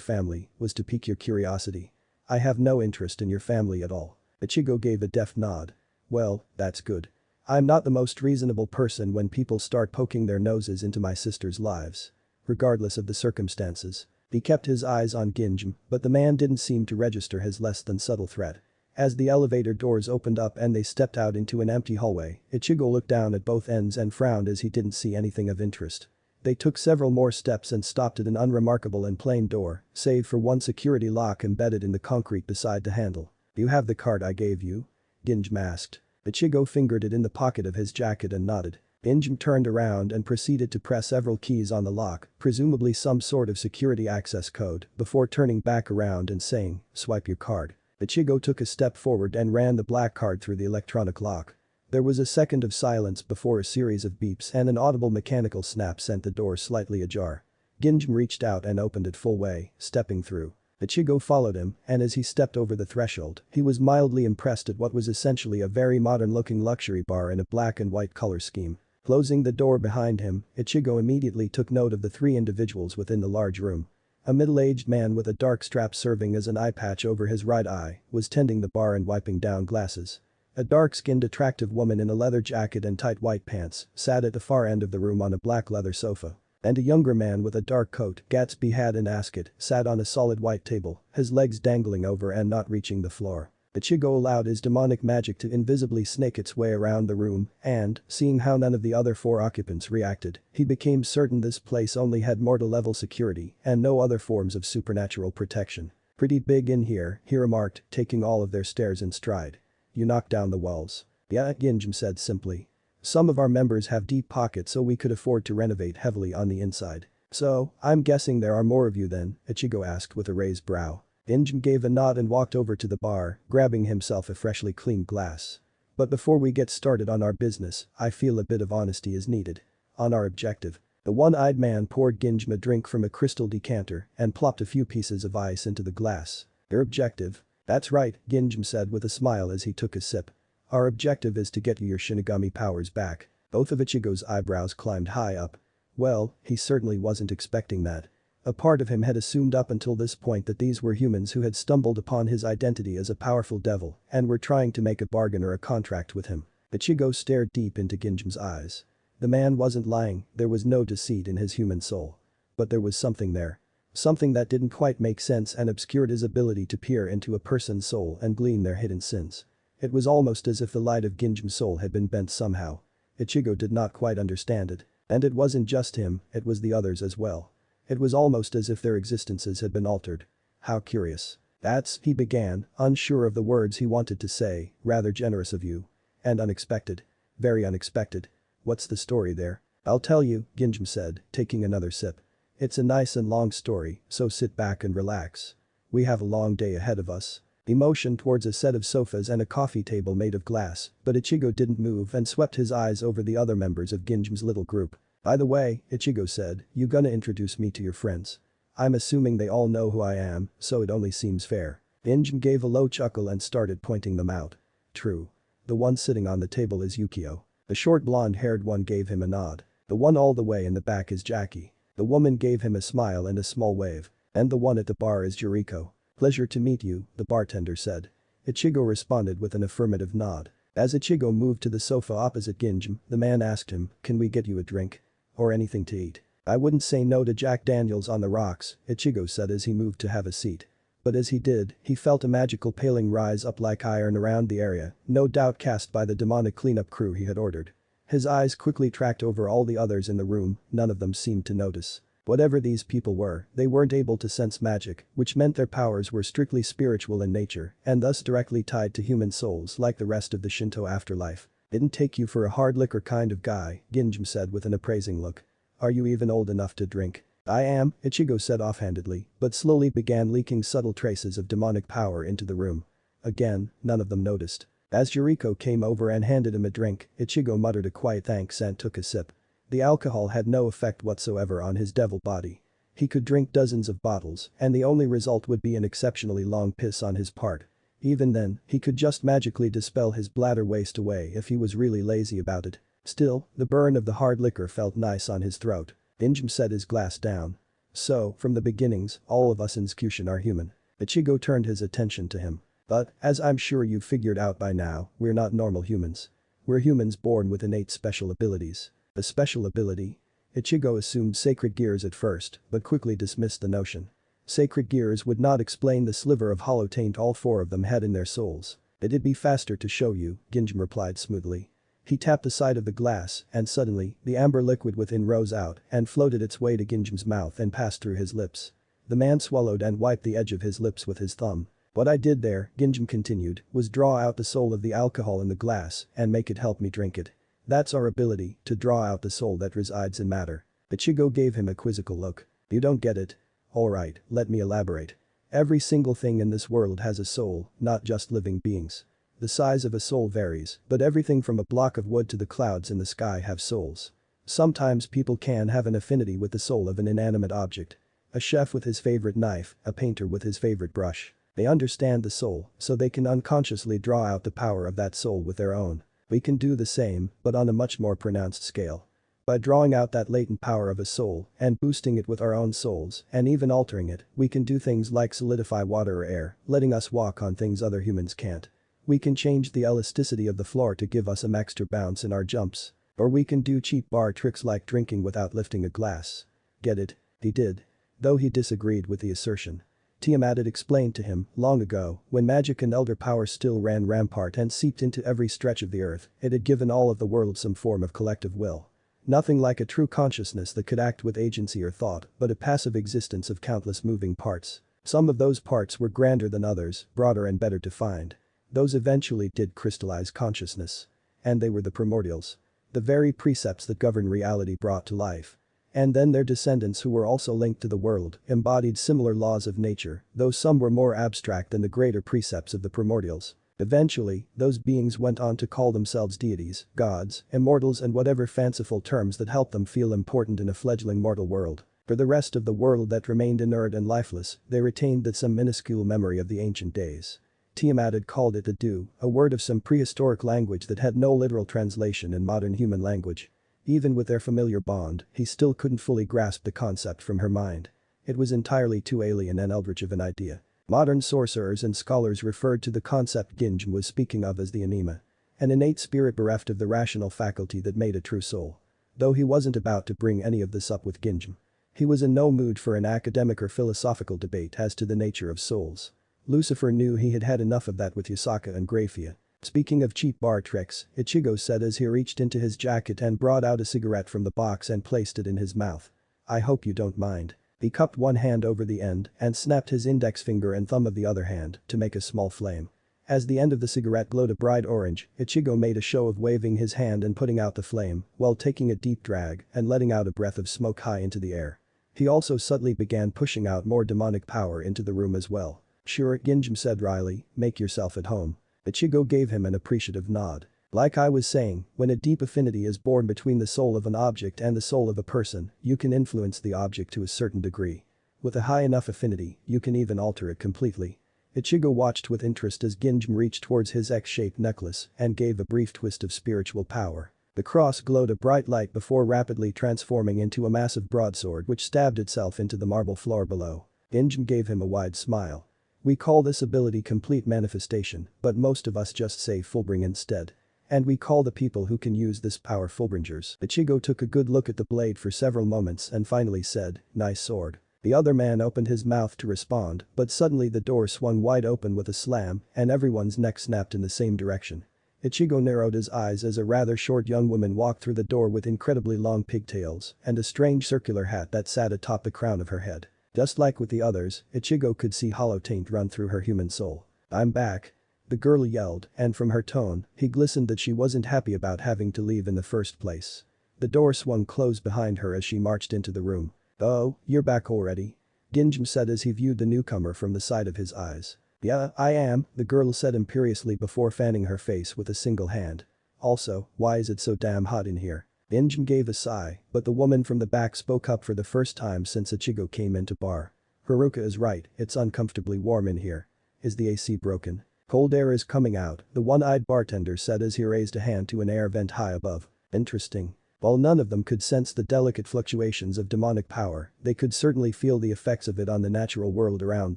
family was to pique your curiosity. I have no interest in your family at all. Ichigo gave a deft nod. Well, that's good. I'm not the most reasonable person when people start poking their noses into my sister's lives. Regardless of the circumstances. He kept his eyes on Ginjin, but the man didn't seem to register his less than subtle threat. As the elevator doors opened up and they stepped out into an empty hallway, Ichigo looked down at both ends and frowned as he didn't see anything of interest. They took several more steps and stopped at an unremarkable and plain door, save for one security lock embedded in the concrete beside the handle. "Do you have the card I gave you?" Ginjin asked. Ichigo fingered it in the pocket of his jacket and nodded. Ginjin turned around and proceeded to press several keys on the lock, presumably some sort of security access code, before turning back around and saying, "Swipe your card." Ichigo took a step forward and ran the black card through the electronic lock. There was a second of silence before a series of beeps and an audible mechanical snap sent the door slightly ajar. Ginjin reached out and opened it full way, stepping through. Ichigo followed him, and as he stepped over the threshold, he was mildly impressed at what was essentially a very modern-looking luxury bar in a black and white color scheme. Closing the door behind him, Ichigo immediately took note of the three individuals within the large room. A middle-aged man with a dark strap serving as an eye patch over his right eye was tending the bar and wiping down glasses. A dark-skinned attractive woman in a leather jacket and tight white pants sat at the far end of the room on a black leather sofa. And a younger man with a dark coat, Gatsby hat and ascot, sat on a solid white table, his legs dangling over and not reaching the floor. Ichigo allowed his demonic magic to invisibly snake its way around the room and, seeing how none of the other four occupants reacted, he became certain this place only had mortal-level security and no other forms of supernatural protection. "Pretty big in here," he remarked, taking all of their stares in stride. "You knocked down the walls." "Yeah," Ginjin said simply. "Some of our members have deep pockets so we could afford to renovate heavily on the inside." "So, I'm guessing there are more of you then?" Ichigo asked with a raised brow. Ginjin gave a nod and walked over to the bar, grabbing himself a freshly cleaned glass. "But before we get started on our business, I feel a bit of honesty is needed. On our objective." The one-eyed man poured Ginjin a drink from a crystal decanter and plopped a few pieces of ice into the glass. "Your objective?" "That's right," Ginjin said with a smile as he took a sip. "Our objective is to get you your Shinigami powers back." Both of Ichigo's eyebrows climbed high up. Well, he certainly wasn't expecting that. A part of him had assumed up until this point that these were humans who had stumbled upon his identity as a powerful devil and were trying to make a bargain or a contract with him. Ichigo stared deep into Ginjin's eyes. The man wasn't lying, there was no deceit in his human soul. But there was something there. Something that didn't quite make sense and obscured his ability to peer into a person's soul and glean their hidden sins. It was almost as if the light of Ginjin's soul had been bent somehow. Ichigo did not quite understand it. And it wasn't just him, it was the others as well. It was almost as if their existences had been altered. How curious. "That's," he began, unsure of the words he wanted to say, "rather generous of you. And unexpected. Very unexpected. What's the story there?" "I'll tell you," Ginjin said, taking another sip. "It's a nice and long story, so sit back and relax. We have a long day ahead of us." He motioned towards a set of sofas and a coffee table made of glass, but Ichigo didn't move and swept his eyes over the other members of Ginjin's little group. "By the way," Ichigo said, "you gonna introduce me to your friends? I'm assuming they all know who I am, so it only seems fair." Ginjin gave a low chuckle and started pointing them out. "True. The one sitting on the table is Yukio." The short blonde-haired one gave him a nod. "The one all the way in the back is Jackie." The woman gave him a smile and a small wave. "And the one at the bar is Juriko." "Pleasure to meet you," the bartender said. Ichigo responded with an affirmative nod. As Ichigo moved to the sofa opposite Ginjin, the man asked him, "Can we get you a drink? Or anything to eat?" "I wouldn't say no to Jack Daniels on the rocks," Ichigo said as he moved to have a seat. But as he did, he felt a magical paling rise up like iron around the area, no doubt cast by the demonic cleanup crew he had ordered. His eyes quickly tracked over all the others in the room, none of them seemed to notice. Whatever these people were, they weren't able to sense magic, which meant their powers were strictly spiritual in nature and thus directly tied to human souls like the rest of the Shinto afterlife. "Didn't take you for a hard liquor kind of guy," Ginjin said with an appraising look. "Are you even old enough to drink?" "I am," Ichigo said offhandedly, but slowly began leaking subtle traces of demonic power into the room. Again, none of them noticed. As Juriko came over and handed him a drink, Ichigo muttered a quiet thanks and took a sip. The alcohol had no effect whatsoever on his devil body. He could drink dozens of bottles, and the only result would be an exceptionally long piss on his part. Even then, he could just magically dispel his bladder waste away if he was really lazy about it. Still, the burn of the hard liquor felt nice on his throat. Ginjin set his glass down. So, from the beginnings, all of us in Kyushin are human. Ichigo turned his attention to him. But, as I'm sure you've figured out by now, we're not normal humans. We're humans born with innate special abilities. A special ability? Ichigo assumed sacred gears at first, but quickly dismissed the notion. Sacred gears would not explain the sliver of hollow taint all four of them had in their souls. It'd be faster to show you, Ginjin replied smoothly. He tapped the side of the glass, and suddenly, the amber liquid within rose out and floated its way to Ginjin's mouth and passed through his lips. The man swallowed and wiped the edge of his lips with his thumb. What I did there, Ginjin continued, was draw out the soul of the alcohol in the glass and make it help me drink it. That's our ability, to draw out the soul that resides in matter. Ichigo gave him a quizzical look. You don't get it? Alright, let me elaborate. Every single thing in this world has a soul, not just living beings. The size of a soul varies, but everything from a block of wood to the clouds in the sky have souls. Sometimes people can have an affinity with the soul of an inanimate object. A chef with his favorite knife, a painter with his favorite brush. They understand the soul, so they can unconsciously draw out the power of that soul with their own. We can do the same, but on a much more pronounced scale. By drawing out that latent power of a soul and boosting it with our own souls and even altering it, we can do things like solidify water or air, letting us walk on things other humans can't. We can change the elasticity of the floor to give us some extra bounce in our jumps. Or we can do cheap bar tricks like drinking without lifting a glass. Get it? He did. Though he disagreed with the assertion. Tiamat had explained to him, long ago, when magic and elder power still ran rampart and seeped into every stretch of the earth, it had given all of the world some form of collective will. Nothing like a true consciousness that could act with agency or thought, but a passive existence of countless moving parts. Some of those parts were grander than others, broader and better defined. Those eventually did crystallize consciousness. And they were the primordials. The very precepts that govern reality brought to life. And then their descendants who were also linked to the world embodied similar laws of nature, though some were more abstract than the greater precepts of the primordials. Eventually, those beings went on to call themselves deities, gods, immortals and whatever fanciful terms that helped them feel important in a fledgling mortal world. For the rest of the world that remained inert and lifeless, they retained that some minuscule memory of the ancient days. Tiamat had called it a du, a word of some prehistoric language that had no literal translation in modern human language. Even with their familiar bond, he still couldn't fully grasp the concept from her mind. It was entirely too alien and eldritch of an idea. Modern sorcerers and scholars referred to the concept Ginjin was speaking of as the anima. An innate spirit bereft of the rational faculty that made a true soul. Though he wasn't about to bring any of this up with Ginjin. He was in no mood for an academic or philosophical debate as to the nature of souls. Lucifer knew he had had enough of that with Yasaka and Graphia. Speaking of cheap bar tricks, Ichigo said as he reached into his jacket and brought out a cigarette from the box and placed it in his mouth. I hope you don't mind. He cupped one hand over the end and snapped his index finger and thumb of the other hand to make a small flame. As the end of the cigarette glowed a bright orange, Ichigo made a show of waving his hand and putting out the flame while taking a deep drag and letting out a breath of smoke high into the air. He also subtly began pushing out more demonic power into the room as well. Sure, Ginjin said wryly, make yourself at home. Ichigo gave him an appreciative nod. Like I was saying, when a deep affinity is born between the soul of an object and the soul of a person, you can influence the object to a certain degree. With a high enough affinity, you can even alter it completely. Ichigo watched with interest as Ginjin reached towards his X-shaped necklace and gave a brief twist of spiritual power. The cross glowed a bright light before rapidly transforming into a massive broadsword which stabbed itself into the marble floor below. Ginjin gave him a wide smile. We call this ability complete manifestation, but most of us just say Fullbring instead. And we call the people who can use this power Fullbringers. Ichigo took a good look at the blade for several moments and finally said, nice sword. The other man opened his mouth to respond, but suddenly the door swung wide open with a slam and everyone's neck snapped in the same direction. Ichigo narrowed his eyes as a rather short young woman walked through the door with incredibly long pigtails and a strange circular hat that sat atop the crown of her head. Just like with the others, Ichigo could see hollow taint run through her human soul. I'm back. The girl yelled, and from her tone, he glistened that she wasn't happy about having to leave in the first place. The door swung closed behind her as she marched into the room. Oh, you're back already? Ginjin said as he viewed the newcomer from the side of his eyes. Yeah, I am, the girl said imperiously before fanning her face with a single hand. Also, why is it so damn hot in here? Ginjin gave a sigh, but the woman from the back spoke up for the first time since Ichigo came into bar. Haruka is right, it's uncomfortably warm in here. Is the AC broken? Cold air is coming out, the one-eyed bartender said as he raised a hand to an air vent high above. Interesting. While none of them could sense the delicate fluctuations of demonic power, they could certainly feel the effects of it on the natural world around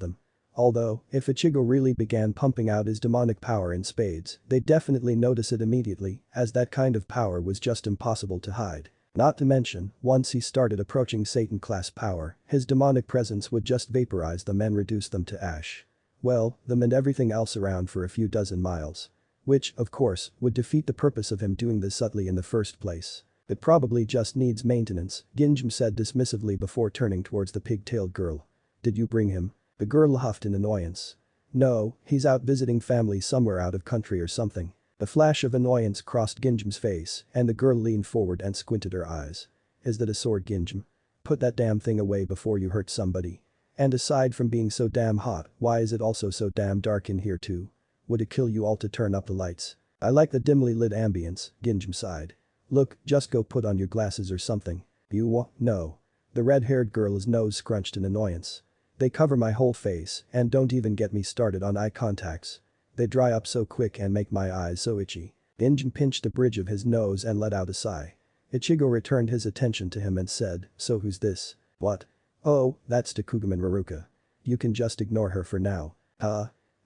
them. Although, if Ichigo really began pumping out his demonic power in spades, they'd definitely notice it immediately, as that kind of power was just impossible to hide. Not to mention, once he started approaching Satan-class power, his demonic presence would just vaporize them and reduce them to ash. Well, them and everything else around for a few dozen miles. Which, of course, would defeat the purpose of him doing this subtly in the first place. It probably just needs maintenance, Ginjin said dismissively before turning towards the pig-tailed girl. Did you bring him? The girl huffed in annoyance. No, he's out visiting family somewhere out of country or something. A flash of annoyance crossed Ginjim's face, and the girl leaned forward and squinted her eyes. Is that a sword, Ginjim? Put that damn thing away before you hurt somebody. And aside from being so damn hot, why is it also so damn dark in here too? Would it kill you all to turn up the lights? I like the dimly lit ambience, Ginjim sighed. Look, just go put on your glasses or something. No. The red-haired girl's nose scrunched in annoyance. They cover my whole face, and don't even get me started on eye contacts. They dry up so quick and make my eyes so itchy. Ginjin pinched the bridge of his nose and let out a sigh. Ichigo returned his attention to him and said, so who's this? What? Oh, that's Takugaman Raruka. You can just ignore her for now.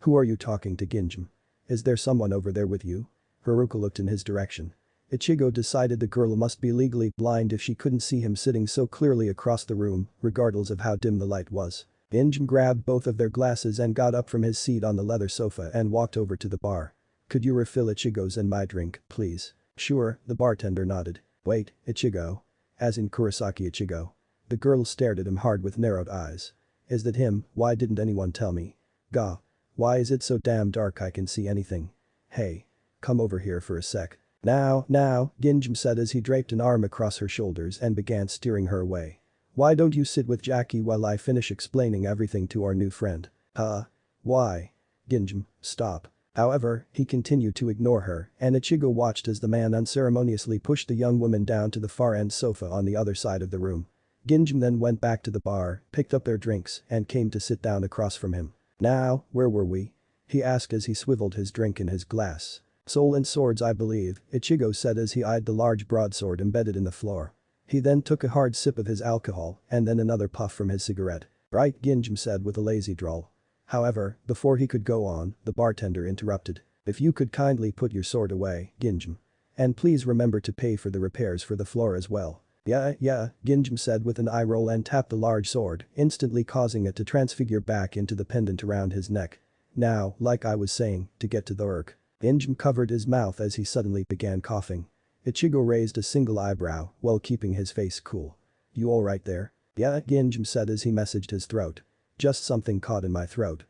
Who are you talking to, Ginjin? Is there someone over there with you? Haruka looked in his direction. Ichigo decided the girl must be legally blind if she couldn't see him sitting so clearly across the room, regardless of how dim the light was. Ginjin grabbed both of their glasses and got up from his seat on the leather sofa and walked over to the bar. Could you refill Ichigo's and my drink, please? Sure, the bartender nodded. Wait, Ichigo? As in Kurosaki Ichigo. The girl stared at him hard with narrowed eyes. Is that him? Why didn't anyone tell me? Gah. Why is it so damn dark I can see anything? Hey. Come over here for a sec. Now, Ginjin said as he draped an arm across her shoulders and began steering her away. Why don't you sit with Jackie while I finish explaining everything to our new friend? Why? Ginjin, stop. However, he continued to ignore her, and Ichigo watched as the man unceremoniously pushed the young woman down to the far-end sofa on the other side of the room. Ginjin then went back to the bar, picked up their drinks, and came to sit down across from him. Now, where were we? He asked as he swiveled his drink in his glass. Soul and swords, I believe, Ichigo said as he eyed the large broadsword embedded in the floor. He then took a hard sip of his alcohol and then another puff from his cigarette. Right, Ginjin said with a lazy drawl. However, before he could go on, the bartender interrupted. If you could kindly put your sword away, Ginjin. And please remember to pay for the repairs for the floor as well. Yeah, Ginjin said with an eye roll and tapped the large sword, instantly causing it to transfigure back into the pendant around his neck. Now, like I was saying, to get to the work. Ginjin covered his mouth as he suddenly began coughing. Ichigo raised a single eyebrow while keeping his face cool. You alright there? Yeah, Ginjin said as he messaged his throat. Just something caught in my throat.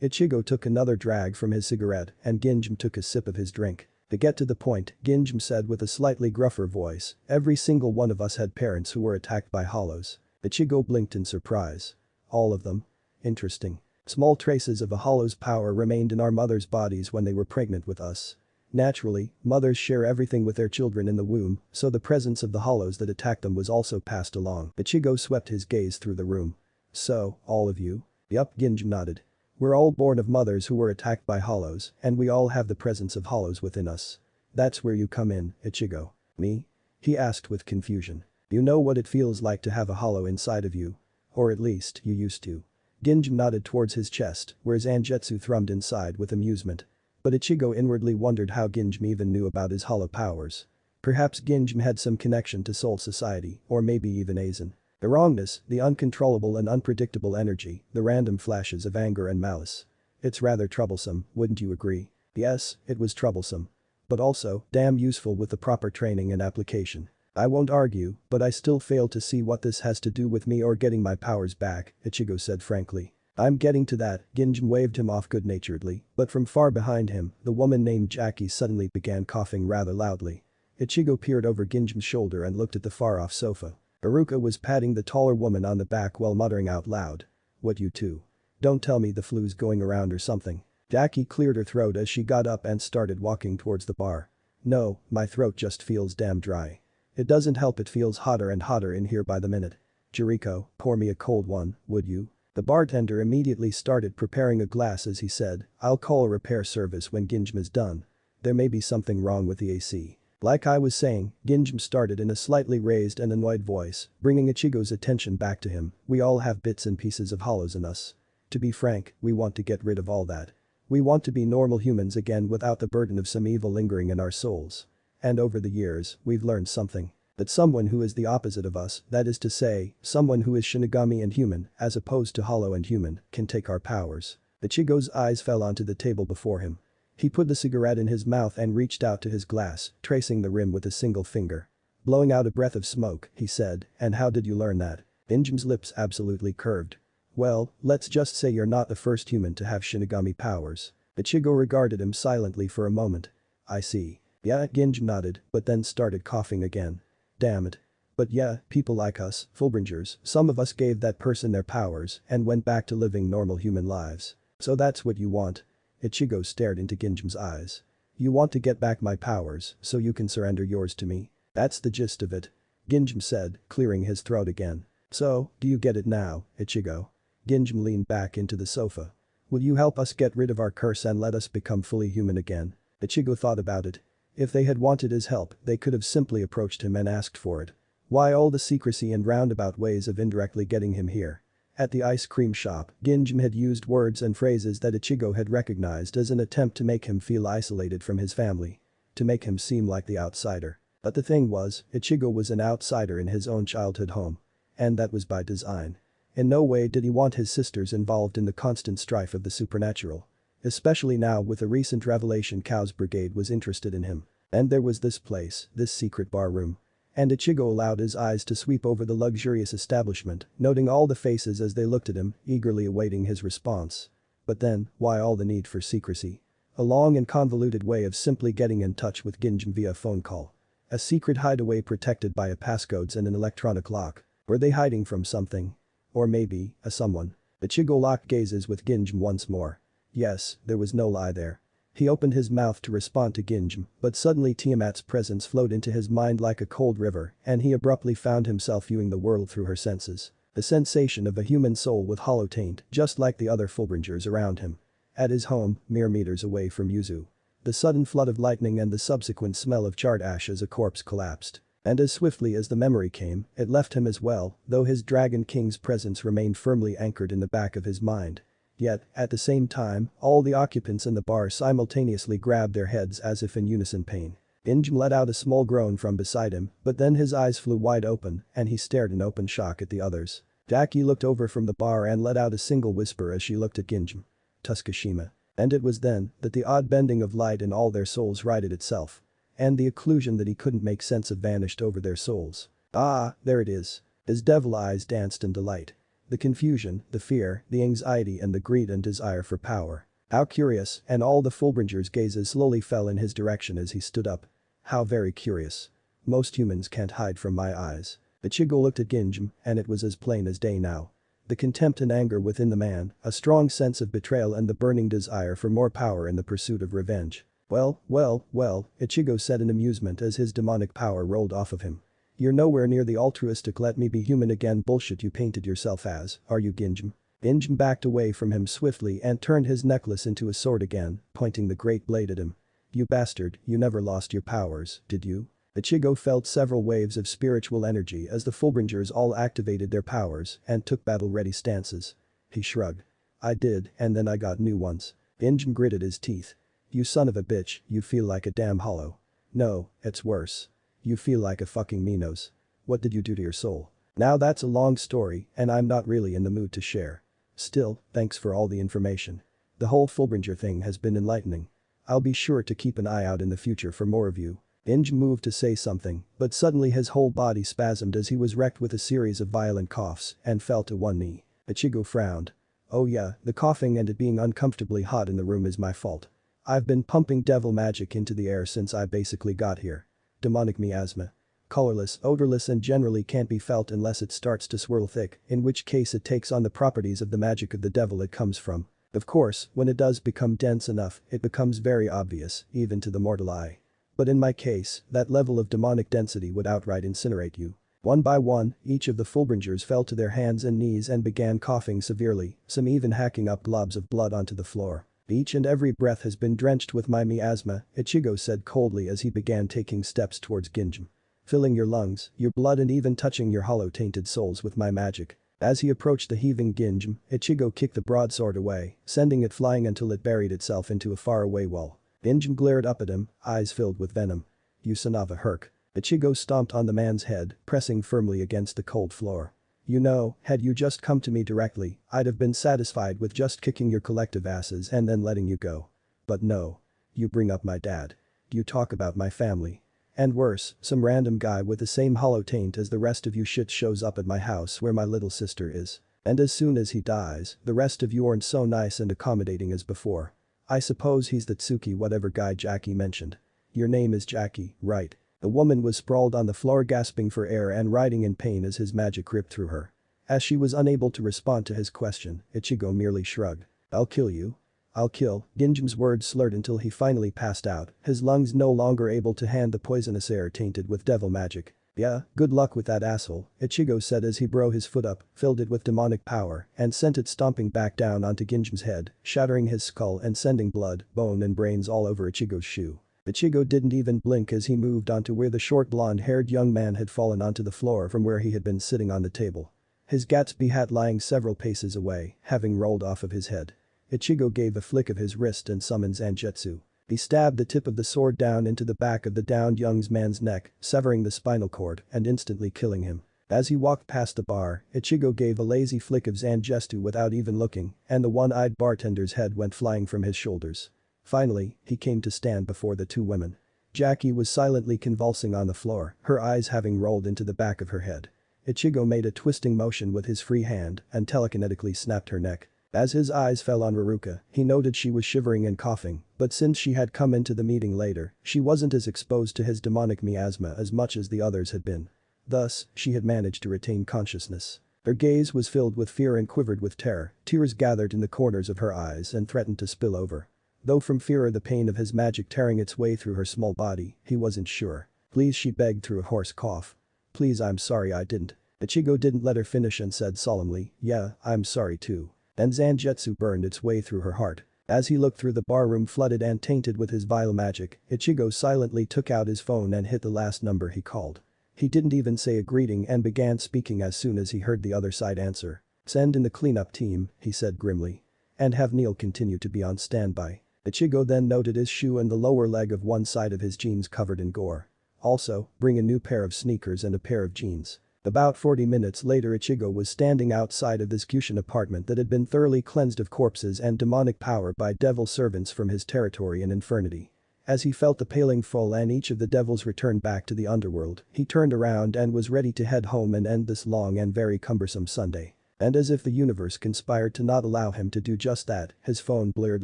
Ichigo took another drag from his cigarette and Ginjin took a sip of his drink. To get to the point, Ginjin said with a slightly gruffer voice, every single one of us had parents who were attacked by hollows. Ichigo blinked in surprise. All of them? Interesting. Small traces of a hollow's power remained in our mothers' bodies when they were pregnant with us. Naturally, mothers share everything with their children in the womb, so the presence of the hollows that attacked them was also passed along. Ichigo swept his gaze through the room. So, all of you? Yup, Ginjin nodded. We're all born of mothers who were attacked by hollows, and we all have the presence of hollows within us. That's where you come in, Ichigo. Me? He asked with confusion. You know what it feels like to have a hollow inside of you? Or at least, you used to. Ginjin nodded towards his chest, where his Anjetsu thrummed inside with amusement. But Ichigo inwardly wondered how Ginjin even knew about his hollow powers. Perhaps Ginjin had some connection to Soul Society, or maybe even Aizen. The wrongness, the uncontrollable and unpredictable energy, the random flashes of anger and malice. It's rather troublesome, wouldn't you agree? Yes, it was troublesome. But also, damn useful with the proper training and application. I won't argue, but I still fail to see what this has to do with me or getting my powers back, Ichigo said frankly. I'm getting to that, Ginjin waved him off good-naturedly, but from far behind him, the woman named Jackie suddenly began coughing rather loudly. Ichigo peered over Ginjin's shoulder and looked at the far-off sofa. Haruka was patting the taller woman on the back while muttering out loud. What you two? Don't tell me the flu's going around or something. Jackie cleared her throat as she got up and started walking towards the bar. No, my throat just feels damn dry. It doesn't help it feels hotter and hotter in here by the minute. Jericho, pour me a cold one, would you? The bartender immediately started preparing a glass as he said, I'll call a repair service when Ginjam is done. There may be something wrong with the AC. Like I was saying, Ginjam started in a slightly raised and annoyed voice, bringing Ichigo's attention back to him. We all have bits and pieces of hollows in us. To be frank, we want to get rid of all that. We want to be normal humans again without the burden of some evil lingering in our souls. And over the years, we've learned something. That someone who is the opposite of us, that is to say, someone who is Shinigami and human, as opposed to hollow and human, can take our powers. Ichigo's eyes fell onto the table before him. He put the cigarette in his mouth and reached out to his glass, tracing the rim with a single finger. Blowing out a breath of smoke, he said, and how did you learn that? Ginjam's lips absolutely curved. Well, let's just say you're not the first human to have Shinigami powers. Ichigo regarded him silently for a moment. I see. Yeah, Ginjam nodded, but then started coughing again. Damn it. But yeah, people like us, Fullbringers, some of us gave that person their powers and went back to living normal human lives. So that's what you want? Ichigo stared into Ginjam's eyes. You want to get back my powers so you can surrender yours to me? That's the gist of it. Ginjam said, clearing his throat again. So, do you get it now, Ichigo? Ginjam leaned back into the sofa. Will you help us get rid of our curse and let us become fully human again? Ichigo thought about it. If they had wanted his help, they could have simply approached him and asked for it. Why all the secrecy and roundabout ways of indirectly getting him here? At the ice cream shop, Ginjam had used words and phrases that Ichigo had recognized as an attempt to make him feel isolated from his family. To make him seem like the outsider. But the thing was, Ichigo was an outsider in his own childhood home. And that was by design. In no way did he want his sisters involved in the constant strife of the supernatural. Especially now with the recent revelation Chaos Brigade was interested in him. And there was this place, this secret bar room. And Ichigo allowed his eyes to sweep over the luxurious establishment, noting all the faces as they looked at him, eagerly awaiting his response. But then, why all the need for secrecy? A long and convoluted way of simply getting in touch with Ginjam via phone call. A secret hideaway protected by a passcodes and an electronic lock. Were they hiding from something? Or maybe, a someone. Ichigo locked gazes with Ginjam once more. Yes, there was no lie there. He opened his mouth to respond to Ginjam, but suddenly Tiamat's presence flowed into his mind like a cold river and he abruptly found himself viewing the world through her senses. The sensation of a human soul with hollow taint, just like the other Fullbringers around him. At his home, mere meters away from Yuzu. The sudden flood of lightning and the subsequent smell of charred ash as a corpse collapsed. And as swiftly as the memory came, it left him as well, though his Dragon King's presence remained firmly anchored in the back of his mind. Yet, at the same time, all the occupants in the bar simultaneously grabbed their heads as if in unison pain. Ginjam let out a small groan from beside him, but then his eyes flew wide open and he stared in open shock at the others. Jackie looked over from the bar and let out a single whisper as she looked at Ginjam. Tuskashima. And it was then that the odd bending of light in all their souls righted itself. And the occlusion that he couldn't make sense of vanished over their souls. Ah, there it is. His devil eyes danced in delight. The confusion, the fear, the anxiety and the greed and desire for power. How curious, and all the Fullbringers' gazes slowly fell in his direction as he stood up. How very curious. Most humans can't hide from my eyes. Ichigo looked at Ginjam, and it was as plain as day now. The contempt and anger within the man, a strong sense of betrayal and the burning desire for more power in the pursuit of revenge. Well, Ichigo said in amusement as his demonic power rolled off of him. You're nowhere near the altruistic let me be human again bullshit you painted yourself as, are you Ginjam? Ginjam backed away from him swiftly and turned his necklace into a sword again, pointing the great blade at him. You bastard, you never lost your powers, did you? Ichigo felt several waves of spiritual energy as the Fullbringers all activated their powers and took battle-ready stances. He shrugged. I did, and then I got new ones. Ginjam gritted his teeth. You son of a bitch, you feel like a damn hollow. No, it's worse. You feel like a fucking Minos. What did you do to your soul? Now that's a long story and I'm not really in the mood to share. Still, thanks for all the information. The whole Fullbringer thing has been enlightening. I'll be sure to keep an eye out in the future for more of you. Ginjam moved to say something, but suddenly his whole body spasmed as he was wrecked with a series of violent coughs and fell to one knee. Ichigo frowned. Oh yeah, the coughing and it being uncomfortably hot in the room is my fault. I've been pumping devil magic into the air since I basically got here. Demonic miasma. Colorless, odorless and generally can't be felt unless it starts to swirl thick, in which case it takes on the properties of the magic of the devil it comes from. Of course, when it does become dense enough, it becomes very obvious, even to the mortal eye. But in my case, that level of demonic density would outright incinerate you. One by one, each of the Fullbringers fell to their hands and knees and began coughing severely, some even hacking up globs of blood onto the floor. Each and every breath has been drenched with my miasma, Ichigo said coldly as he began taking steps towards Ginjam. Filling your lungs, your blood and even touching your hollow tainted souls with my magic. As he approached the heaving Ginjam, Ichigo kicked the broadsword away, sending it flying until it buried itself into a faraway wall. Ginjam glared up at him, eyes filled with venom. You son of a herc. Ichigo stomped on the man's head, pressing firmly against the cold floor. You know, had you just come to me directly, I'd have been satisfied with just kicking your collective asses and then letting you go. But no. You bring up my dad. You talk about my family. And worse, some random guy with the same hollow taint as the rest of you shit shows up at my house where my little sister is. And as soon as he dies, the rest of you aren't so nice and accommodating as before. I suppose he's the Tsuki whatever guy Jackie mentioned. Your name is Jackie, right? The woman was sprawled on the floor gasping for air and writhing in pain as his magic ripped through her. As she was unable to respond to his question, Ichigo merely shrugged. I'll kill you. I'll kill. Ginjam's words slurred until he finally passed out, his lungs no longer able to hand the poisonous air tainted with devil magic. Yeah, good luck with that asshole, Ichigo said as he brought his foot up, filled it with demonic power, and sent it stomping back down onto Ginjam's head, shattering his skull and sending blood, bone and brains all over Ichigo's shoe. Ichigo didn't even blink as he moved onto where the short blonde-haired young man had fallen onto the floor from where he had been sitting on the table. His Gatsby hat lying several paces away, having rolled off of his head. Ichigo gave a flick of his wrist and summoned Zangetsu. He stabbed the tip of the sword down into the back of the downed young man's neck, severing the spinal cord and instantly killing him. As he walked past the bar, Ichigo gave a lazy flick of Zangetsu without even looking, and the one-eyed bartender's head went flying from his shoulders. Finally, he came to stand before the two women. Jackie was silently convulsing on the floor, her eyes having rolled into the back of her head. Ichigo made a twisting motion with his free hand and telekinetically snapped her neck. As his eyes fell on Ruruka, he noted she was shivering and coughing, but since she had come into the meeting later, she wasn't as exposed to his demonic miasma as much as the others had been. Thus, she had managed to retain consciousness. Her gaze was filled with fear and quivered with terror, tears gathered in the corners of her eyes and threatened to spill over. Though from fear of the pain of his magic tearing its way through her small body, he wasn't sure. Please, she begged through a hoarse cough. Please, I'm sorry I didn't. Ichigo didn't let her finish and said solemnly, yeah, I'm sorry too. Then Zangetsu burned its way through her heart. As he looked through the barroom flooded and tainted with his vile magic, Ichigo silently took out his phone and hit the last number he called. He didn't even say a greeting and began speaking as soon as he heard the other side answer. Send in the cleanup team, he said grimly. And have Neil continue to be on standby. Ichigo then noted his shoe and the lower leg of one side of his jeans covered in gore. Also, bring a new pair of sneakers and a pair of jeans. About 40 minutes later Ichigo was standing outside of this Kyushin apartment that had been thoroughly cleansed of corpses and demonic power by devil servants from his territory in Infernity. As he felt the paling full and each of the devils returned back to the underworld, he turned around and was ready to head home and end this long and very cumbersome Sunday. And as if the universe conspired to not allow him to do just that, his phone blared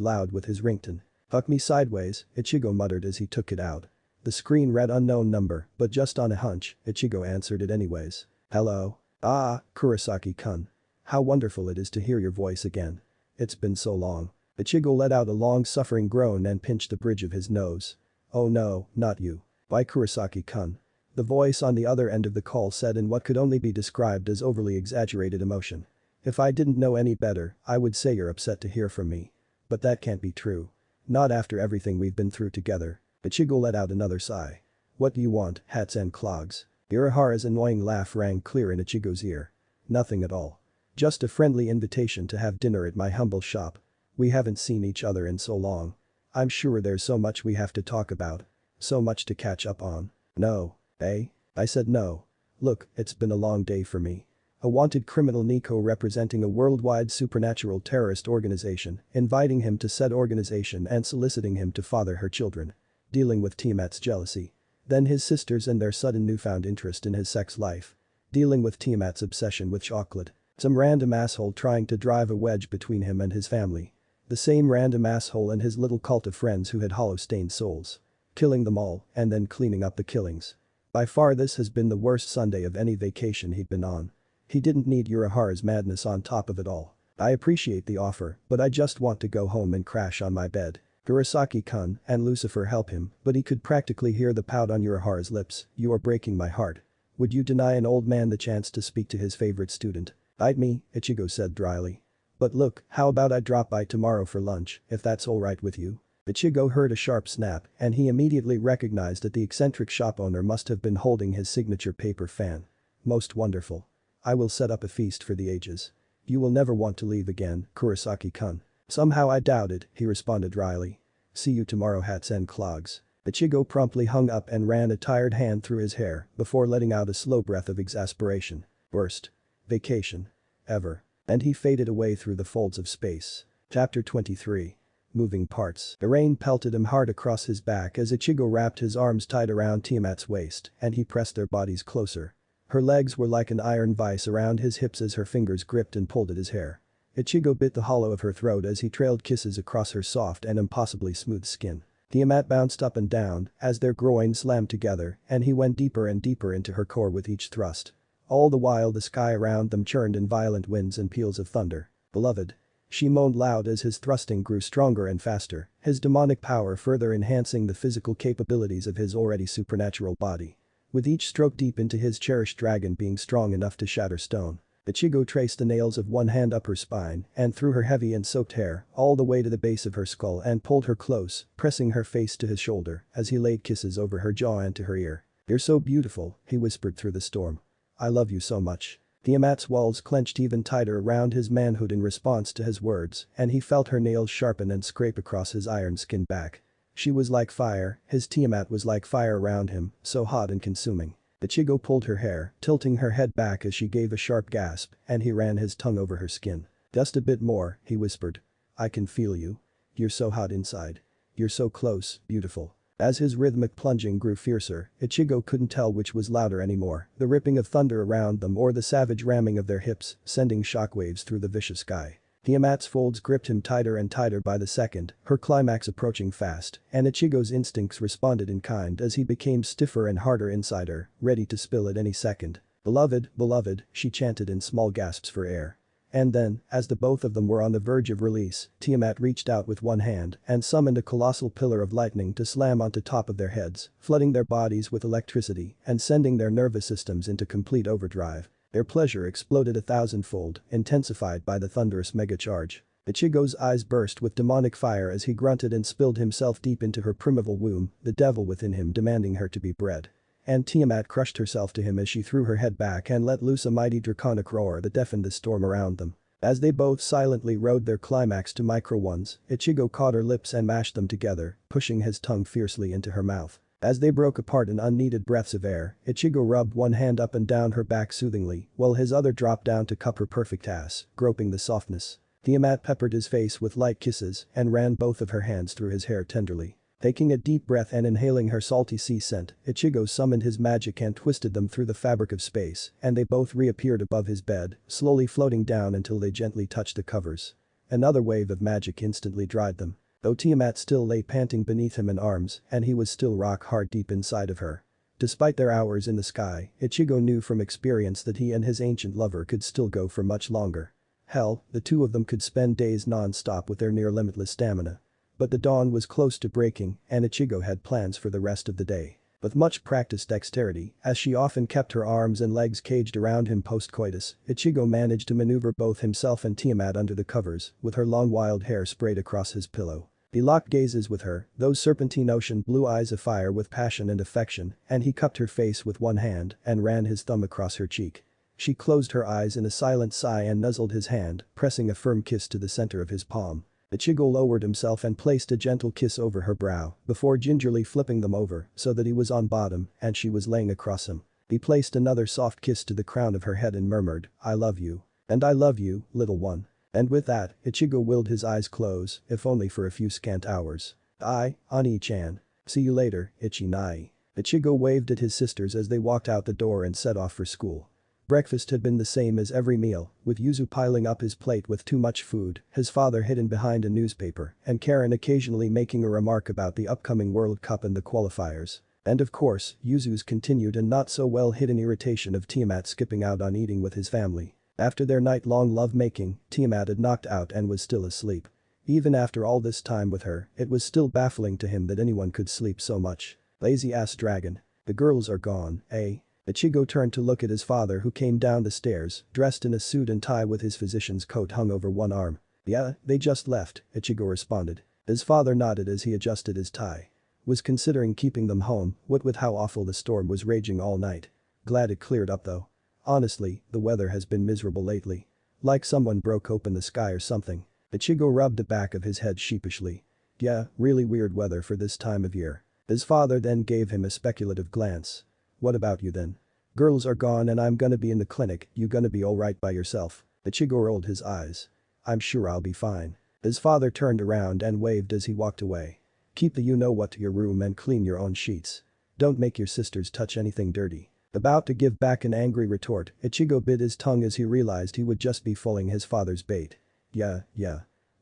loud with his ringtone. Fuck me sideways, Ichigo muttered as he took it out. The screen read unknown number, but just on a hunch, Ichigo answered it anyways. Hello? Ah, Kurosaki-kun. How wonderful it is to hear your voice again. It's been so long. Ichigo let out a long-suffering groan and pinched the bridge of his nose. Oh no, not you. Why Kurosaki-kun? The voice on the other end of the call said in what could only be described as overly exaggerated emotion. If I didn't know any better, I would say you're upset to hear from me. But that can't be true. Not after everything we've been through together. Ichigo let out another sigh. What do you want, hats and clogs? Urahara's annoying laugh rang clear in Ichigo's ear. Nothing at all. Just a friendly invitation to have dinner at my humble shop. We haven't seen each other in so long. I'm sure there's so much we have to talk about. So much to catch up on. No. Eh? I said no. Look, it's been a long day for me. A wanted criminal Nico representing a worldwide supernatural terrorist organization, inviting him to said organization and soliciting him to father her children. Dealing with Tiamat's jealousy. Then his sisters and their sudden newfound interest in his sex life. Dealing with Tiamat's obsession with chocolate. Some random asshole trying to drive a wedge between him and his family. The same random asshole and his little cult of friends who had hollow-stained souls. Killing them all and then cleaning up the killings. By far this has been the worst Sunday of any vacation he'd been on. He didn't need Urahara's madness on top of it all. I appreciate the offer, but I just want to go home and crash on my bed. Kurosaki-kun and Lucifer help him, but he could practically hear the pout on Uraharu's lips. You are breaking my heart. Would you deny an old man the chance to speak to his favorite student? Bite me, Ichigo said dryly. But look, how about I drop by tomorrow for lunch, if that's alright with you? Ichigo heard a sharp snap and he immediately recognized that the eccentric shop owner must have been holding his signature paper fan. Most wonderful. I will set up a feast for the ages. You will never want to leave again, Kurosaki-kun. Somehow I doubt it, he responded dryly. See you tomorrow, hats and clogs. Ichigo promptly hung up and ran a tired hand through his hair before letting out a slow breath of exasperation. Worst vacation ever. And he faded away through the folds of space. Chapter 23. Moving parts. The rain pelted him hard across his back as Ichigo wrapped his arms tight around Tiamat's waist and he pressed their bodies closer. Her legs were like an iron vice around his hips as her fingers gripped and pulled at his hair. Ichigo bit the hollow of her throat as he trailed kisses across her soft and impossibly smooth skin. Tiamat bounced up and down as their groins slammed together and he went deeper and deeper into her core with each thrust. All the while the sky around them churned in violent winds and peals of thunder. Beloved. She moaned loud as his thrusting grew stronger and faster, his demonic power further enhancing the physical capabilities of his already supernatural body. With each stroke deep into his cherished dragon being strong enough to shatter stone. Ichigo traced the nails of one hand up her spine and through her heavy and soaked hair all the way to the base of her skull and pulled her close, pressing her face to his shoulder as he laid kisses over her jaw and to her ear. You're so beautiful, he whispered through the storm. I love you so much. Tiamat's walls clenched even tighter around his manhood in response to his words and he felt her nails sharpen and scrape across his iron skin back. She was like fire, his Tiamat was like fire around him, so hot and consuming. Ichigo pulled her hair, tilting her head back as she gave a sharp gasp and he ran his tongue over her skin. Just a bit more, he whispered. I can feel you. You're so hot inside. You're so close, beautiful. As his rhythmic plunging grew fiercer, Ichigo couldn't tell which was louder anymore, the ripping of thunder around them or the savage ramming of their hips, sending shockwaves through the vicious sky. Tiamat's folds gripped him tighter and tighter by the second, her climax approaching fast, and Ichigo's instincts responded in kind as he became stiffer and harder inside her, ready to spill at any second. Beloved, beloved, she chanted in small gasps for air. And then, as the both of them were on the verge of release, Tiamat reached out with one hand and summoned a colossal pillar of lightning to slam onto top of their heads, flooding their bodies with electricity and sending their nervous systems into complete overdrive. Their pleasure exploded 1,000-fold, intensified by the thunderous megacharge. Ichigo's eyes burst with demonic fire as he grunted and spilled himself deep into her primeval womb, the devil within him demanding her to be bred. And Tiamat crushed herself to him as she threw her head back and let loose a mighty draconic roar that deafened the storm around them. As they both silently rode their climax to micro ones, Ichigo caught her lips and mashed them together, pushing his tongue fiercely into her mouth. As they broke apart in unneeded breaths of air, Ichigo rubbed one hand up and down her back soothingly, while his other dropped down to cup her perfect ass, groping the softness. Tiamat peppered his face with light kisses and ran both of her hands through his hair tenderly. Taking a deep breath and inhaling her salty sea scent, Ichigo summoned his magic and twisted them through the fabric of space, and they both reappeared above his bed, slowly floating down until they gently touched the covers. Another wave of magic instantly dried them. Though Tiamat still lay panting beneath him in arms, and he was still rock hard deep inside of her. Despite their hours in the sky, Ichigo knew from experience that he and his ancient lover could still go for much longer. Hell, the two of them could spend days non-stop with their near-limitless stamina. But the dawn was close to breaking and Ichigo had plans for the rest of the day. With much practiced dexterity, as she often kept her arms and legs caged around him post-coitus, Ichigo managed to maneuver both himself and Tiamat under the covers, with her long wild hair sprayed across his pillow. He locked gazes with her, those serpentine ocean blue eyes afire with passion and affection, and he cupped her face with one hand and ran his thumb across her cheek. She closed her eyes in a silent sigh and nuzzled his hand, pressing a firm kiss to the center of his palm. Ichigo lowered himself and placed a gentle kiss over her brow before gingerly flipping them over so that he was on bottom and she was laying across him. He placed another soft kiss to the crown of her head and murmured, I love you. And I love you, little one. And with that, Ichigo willed his eyes close, if only for a few scant hours. Ani-chan. See you later, Ichi-nai. Ichigo waved at his sisters as they walked out the door and set off for school. Breakfast had been the same as every meal, with Yuzu piling up his plate with too much food, his father hidden behind a newspaper, and Karen occasionally making a remark about the upcoming World Cup and the qualifiers. And of course, Yuzu's continued and not so well hidden irritation of Tiamat skipping out on eating with his family. After their night-long love-making, Tiamat had knocked out and was still asleep. Even after all this time with her, it was still baffling to him that anyone could sleep so much. Lazy-ass dragon. The girls are gone, eh? Ichigo turned to look at his father who came down the stairs, dressed in a suit and tie with his physician's coat hung over one arm. Yeah, they just left, Ichigo responded. His father nodded as he adjusted his tie. Was considering keeping them home, what with how awful the storm was raging all night. Glad it cleared up though. Honestly, the weather has been miserable lately. Like someone broke open the sky or something. Ichigo rubbed the back of his head sheepishly. Yeah, really weird weather for this time of year. His father then gave him a speculative glance. What about you then? Girls are gone and I'm gonna be in the clinic, you gonna be alright by yourself? Ichigo rolled his eyes. I'm sure I'll be fine. His father turned around and waved as he walked away. Keep the you-know-what to your room and clean your own sheets. Don't make your sisters touch anything dirty. About to give back an angry retort, Ichigo bit his tongue as he realized he would just be falling his father's bait. Yeah.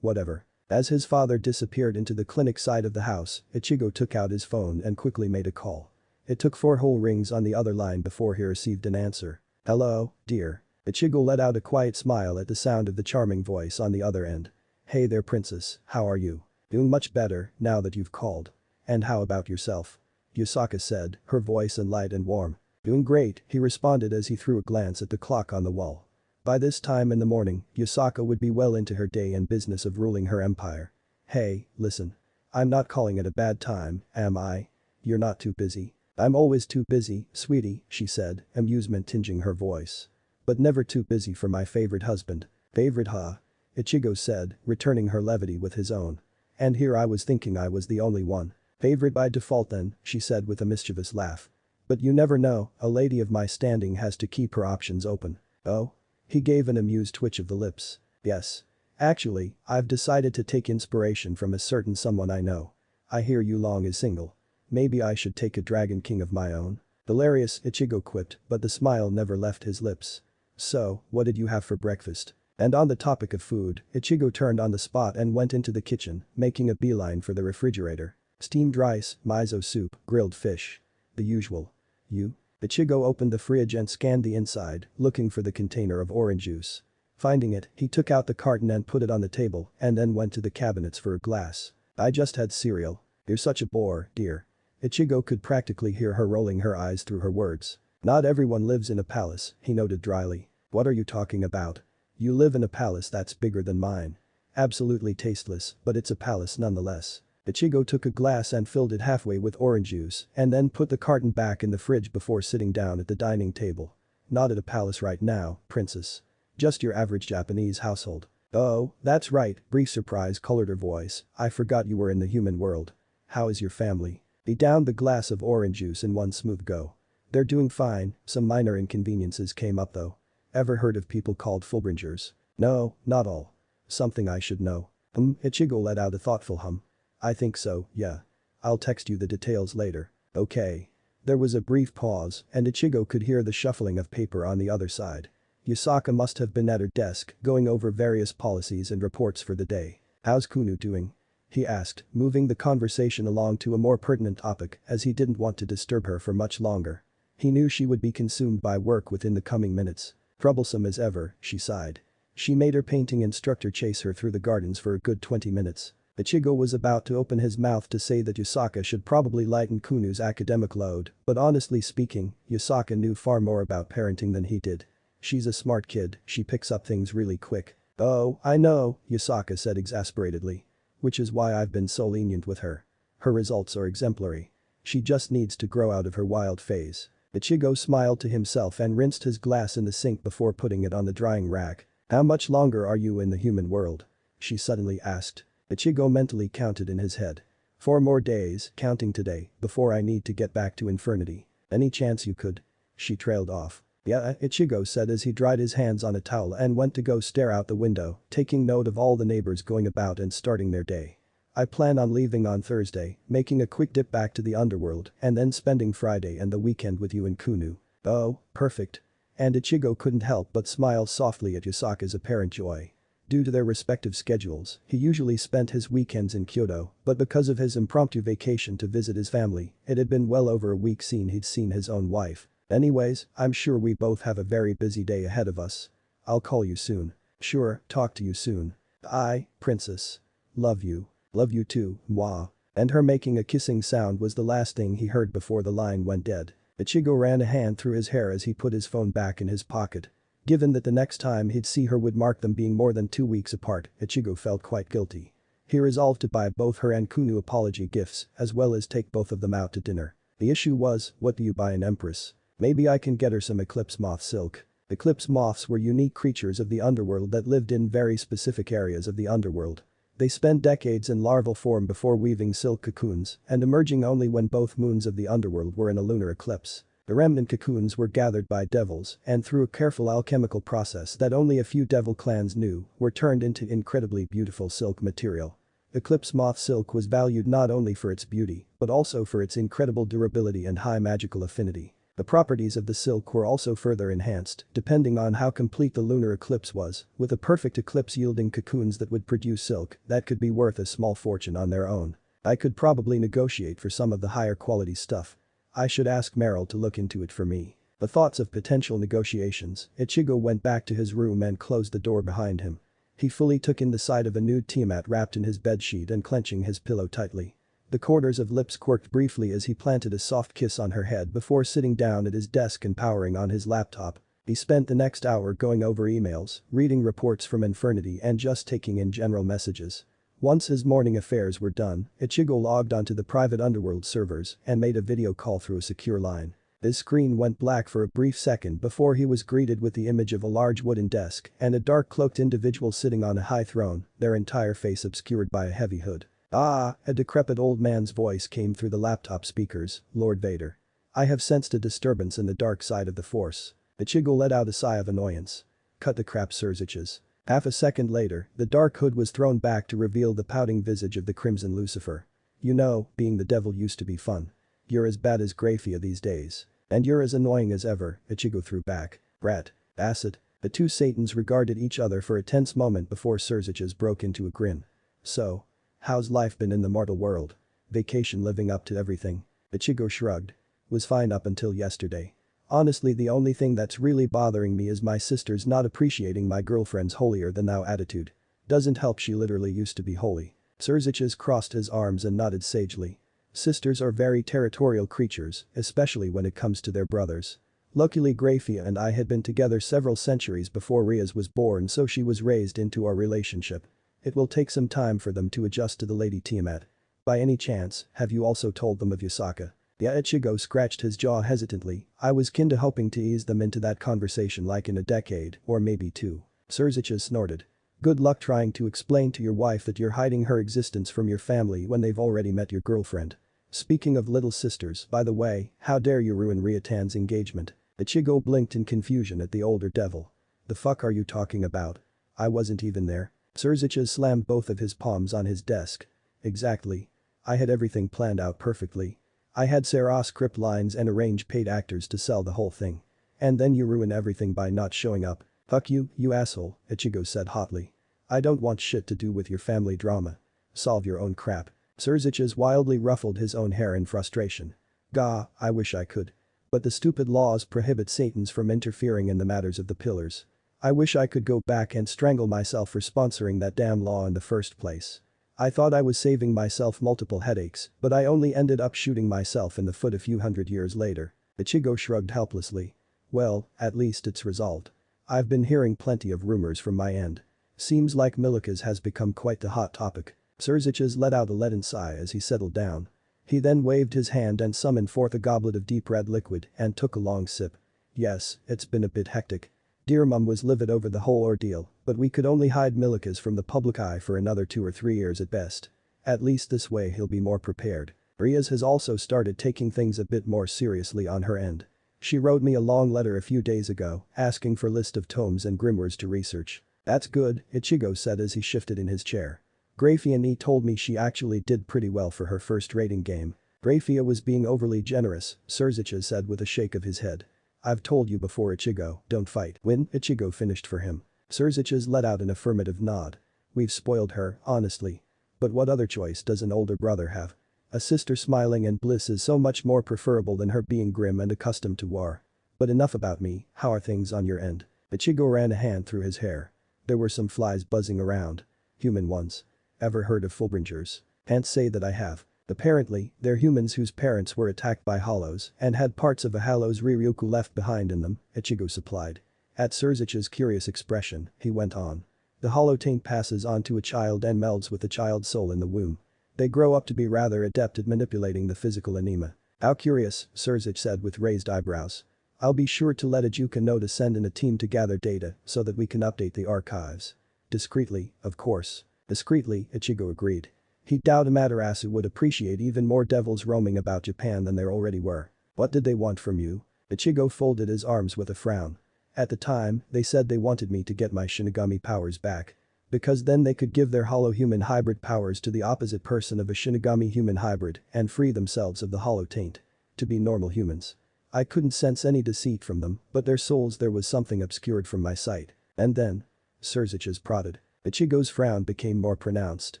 Whatever. As his father disappeared into the clinic side of the house, Ichigo took out his phone and quickly made a call. It took 4 whole rings on the other line before he received an answer. Hello, dear. Ichigo let out a quiet smile at the sound of the charming voice on the other end. Hey there princess, how are you? Doing much better, now that you've called. And how about yourself? Yusaka said, her voice light and warm. Doing great, he responded as he threw a glance at the clock on the wall. By this time in the morning, Yusaka would be well into her day and business of ruling her empire. Hey, listen. I'm not calling it a bad time, am I? You're not too busy. I'm always too busy, sweetie, she said, amusement tinging her voice. But never too busy for my favorite husband. Favorite huh? Ichigo said, returning her levity with his own. And here I was thinking I was the only one. Favorite by default then, she said with a mischievous laugh. But you never know, a lady of my standing has to keep her options open. Oh? He gave an amused twitch of the lips. Yes. Actually, I've decided to take inspiration from a certain someone I know. I hear you long is single. Maybe I should take a dragon king of my own. Hilarious, Ichigo quipped, but the smile never left his lips. So, what did you have for breakfast? And on the topic of food, Ichigo turned on the spot and went into the kitchen, making a beeline for the refrigerator. Steamed rice, miso soup, grilled fish. The usual. You? Ichigo opened the fridge and scanned the inside, looking for the container of orange juice. Finding it, he took out the carton and put it on the table, and then went to the cabinets for a glass. I just had cereal. You're such a bore, dear. Ichigo could practically hear her rolling her eyes through her words. Not everyone lives in a palace, he noted dryly. What are you talking about? You live in a palace that's bigger than mine. Absolutely tasteless, but it's a palace nonetheless. Ichigo took a glass and filled it halfway with orange juice and then put the carton back in the fridge before sitting down at the dining table. Not at a palace right now, princess. Just your average Japanese household. Oh, that's right, brief surprise colored her voice, I forgot you were in the human world. How is your family? He downed the glass of orange juice in one smooth go. They're doing fine, some minor inconveniences came up though. Ever heard of people called Fullbringers? No, not all. Something I should know. Ichigo let out a thoughtful hum. I think so, yeah. I'll text you the details later. Okay. There was a brief pause and Ichigo could hear the shuffling of paper on the other side. Yusaka must have been at her desk going over various policies and reports for the day. How's Kunu doing? He asked, moving the conversation along to a more pertinent topic as he didn't want to disturb her for much longer. He knew she would be consumed by work within the coming minutes. Troublesome as ever, she sighed. She made her painting instructor chase her through the gardens for a good 20 minutes. Ichigo was about to open his mouth to say that Yusaka should probably lighten Kunu's academic load, but honestly speaking, Yusaka knew far more about parenting than he did. She's a smart kid, she picks up things really quick. Oh, I know, Yusaka said exasperatedly. Which is why I've been so lenient with her. Her results are exemplary. She just needs to grow out of her wild phase. Ichigo smiled to himself and rinsed his glass in the sink before putting it on the drying rack. How much longer are you in the human world? She suddenly asked. Ichigo mentally counted in his head. 4 more days, counting today, before I need to get back to Infernity. Any chance you could? She trailed off. Yeah, Ichigo said as he dried his hands on a towel and went to go stare out the window, taking note of all the neighbors going about and starting their day. I plan on leaving on Thursday, making a quick dip back to the underworld, and then spending Friday and the weekend with you and Kunu. Oh, perfect. And Ichigo couldn't help but smile softly at Yusaka's apparent joy. Due to their respective schedules, he usually spent his weekends in Kyoto, but because of his impromptu vacation to visit his family, it had been well over a week since he'd seen his own wife. Anyways, I'm sure we both have a very busy day ahead of us. I'll call you soon. Sure, talk to you soon. Aye, princess. Love you. Love you too, mwah. And her making a kissing sound was the last thing he heard before the line went dead. Ichigo ran a hand through his hair as he put his phone back in his pocket. Given that the next time he'd see her would mark them being more than 2 weeks apart, Ichigo felt quite guilty. He resolved to buy both her and Kunu apology gifts, as well as take both of them out to dinner. The issue was, what do you buy an empress? Maybe I can get her some eclipse moth silk. Eclipse moths were unique creatures of the underworld that lived in very specific areas of the underworld. They spent decades in larval form before weaving silk cocoons and emerging only when both moons of the underworld were in a lunar eclipse. The remnant cocoons were gathered by devils and through a careful alchemical process that only a few devil clans knew, were turned into incredibly beautiful silk material. Eclipse moth silk was valued not only for its beauty, but also for its incredible durability and high magical affinity. The properties of the silk were also further enhanced, depending on how complete the lunar eclipse was, with a perfect eclipse yielding cocoons that would produce silk that could be worth a small fortune on their own. I could probably negotiate for some of the higher quality stuff. I should ask Meryl to look into it for me. The thoughts of potential negotiations, Ichigo went back to his room and closed the door behind him. He fully took in the sight of a nude Tiamat wrapped in his bedsheet and clenching his pillow tightly. The corners of lips quirked briefly as he planted a soft kiss on her head before sitting down at his desk and powering on his laptop. He spent the next hour going over emails, reading reports from Infernity and just taking in general messages. Once his morning affairs were done, Ichigo logged onto the private underworld servers and made a video call through a secure line. His screen went black for a brief second before he was greeted with the image of a large wooden desk and a dark cloaked individual sitting on a high throne, their entire face obscured by a heavy hood. "Ah," a decrepit old man's voice came through the laptop speakers, "Lord Vader. I have sensed a disturbance in the dark side of the Force." Ichigo let out a sigh of annoyance. "Cut the crap, Sirziches." Half a second later, the dark hood was thrown back to reveal the pouting visage of the Crimson Lucifer. "You know, being the devil used to be fun. You're as bad as Grafia these days. And you're as annoying as ever," Ichigo threw back. "Rat. Acid." The two Satans regarded each other for a tense moment before Sirziches broke into a grin. "So. How's life been in the mortal world? Vacation living up to everything?" Ichigo shrugged. "Was fine up until yesterday. Honestly, the only thing that's really bothering me is my sister's not appreciating my girlfriend's holier-than-thou attitude. Doesn't help she literally used to be holy." Sirziches crossed his arms and nodded sagely. Sisters are very territorial creatures, especially when it comes to their brothers. Luckily Grafia and I had been together several centuries before Riaz was born, so she was raised into our relationship. It will take some time for them to adjust to the Lady Tiamat. By any chance, have you also told them of Yasaka? Yeah, Ichigo scratched his jaw hesitantly. "I was kinda hoping to ease them into that conversation like in a decade, or maybe 2. Sirziches snorted. "Good luck trying to explain to your wife that you're hiding her existence from your family when they've already met your girlfriend. Speaking of little sisters, by the way, how dare you ruin Ryotan's engagement?" Ichigo blinked in confusion at the older devil. "The fuck are you talking about? I wasn't even there." Sirziches slammed both of his palms on his desk. "Exactly. I had everything planned out perfectly. I had Sarah script lines and arrange paid actors to sell the whole thing. And then you ruin everything by not showing up." "Fuck you, you asshole," Ichigo said hotly. "I don't want shit to do with your family drama. Solve your own crap." Sirziches wildly ruffled his own hair in frustration. "Gah, I wish I could. But the stupid laws prohibit Satans from interfering in the matters of the pillars. I wish I could go back and strangle myself for sponsoring that damn law in the first place. I thought I was saving myself multiple headaches, but I only ended up shooting myself in the foot a few hundred years later." Ichigo shrugged helplessly. "Well, at least it's resolved. I've been hearing plenty of rumors from my end. Seems like Milikas has become quite the hot topic." Sirziches let out a leaden sigh as he settled down. He then waved his hand and summoned forth a goblet of deep red liquid and took a long sip. "Yes, it's been a bit hectic. Dear Mum was livid over the whole ordeal, but we could only hide Milikas from the public eye for another 2 or 3 years at best. At least this way he'll be more prepared." Riaz has also started taking things a bit more seriously on her end. She wrote me a long letter a few days ago asking for list of tomes and grimoires to research. "That's good," Ichigo said as he shifted in his chair. "Grafia told me she actually did pretty well for her first rating game." "Grafia was being overly generous," Sirziches said with a shake of his head. "I've told you before, Ichigo, don't fight." "Win," Ichigo finished for him. Sirziches let out an affirmative nod. "We've spoiled her, honestly. But what other choice does an older brother have? A sister smiling in bliss is so much more preferable than her being grim and accustomed to war. But enough about me, how are things on your end?" Ichigo ran a hand through his hair. There were some flies buzzing around. "Human ones. Ever heard of Fullbringers? Can't say that I have. Apparently, they're humans whose parents were attacked by hollows and had parts of a hollow's Ryukyu left behind in them, Ichigo supplied. At Surzich's curious expression, he went on. The hollow taint passes on to a child and melds with the child's soul in the womb. They grow up to be rather adept at manipulating the physical anima. How curious, Surzich said with raised eyebrows. I'll be sure to let Ajuka know to send in a team to gather data so that we can update the archives. Discreetly, of course. Discreetly, Ichigo agreed. He doubted Amaterasu would appreciate even more devils roaming about Japan than there already were. What did they want from you? Ichigo folded his arms with a frown. At the time, they said they wanted me to get my Shinigami powers back. Because then they could give their hollow human hybrid powers to the opposite person of a Shinigami human hybrid and free themselves of the hollow taint. To be normal humans. I couldn't sense any deceit from them, but their souls there was something obscured from my sight. And then. Surzich's prodded. Ichigo's frown became more pronounced.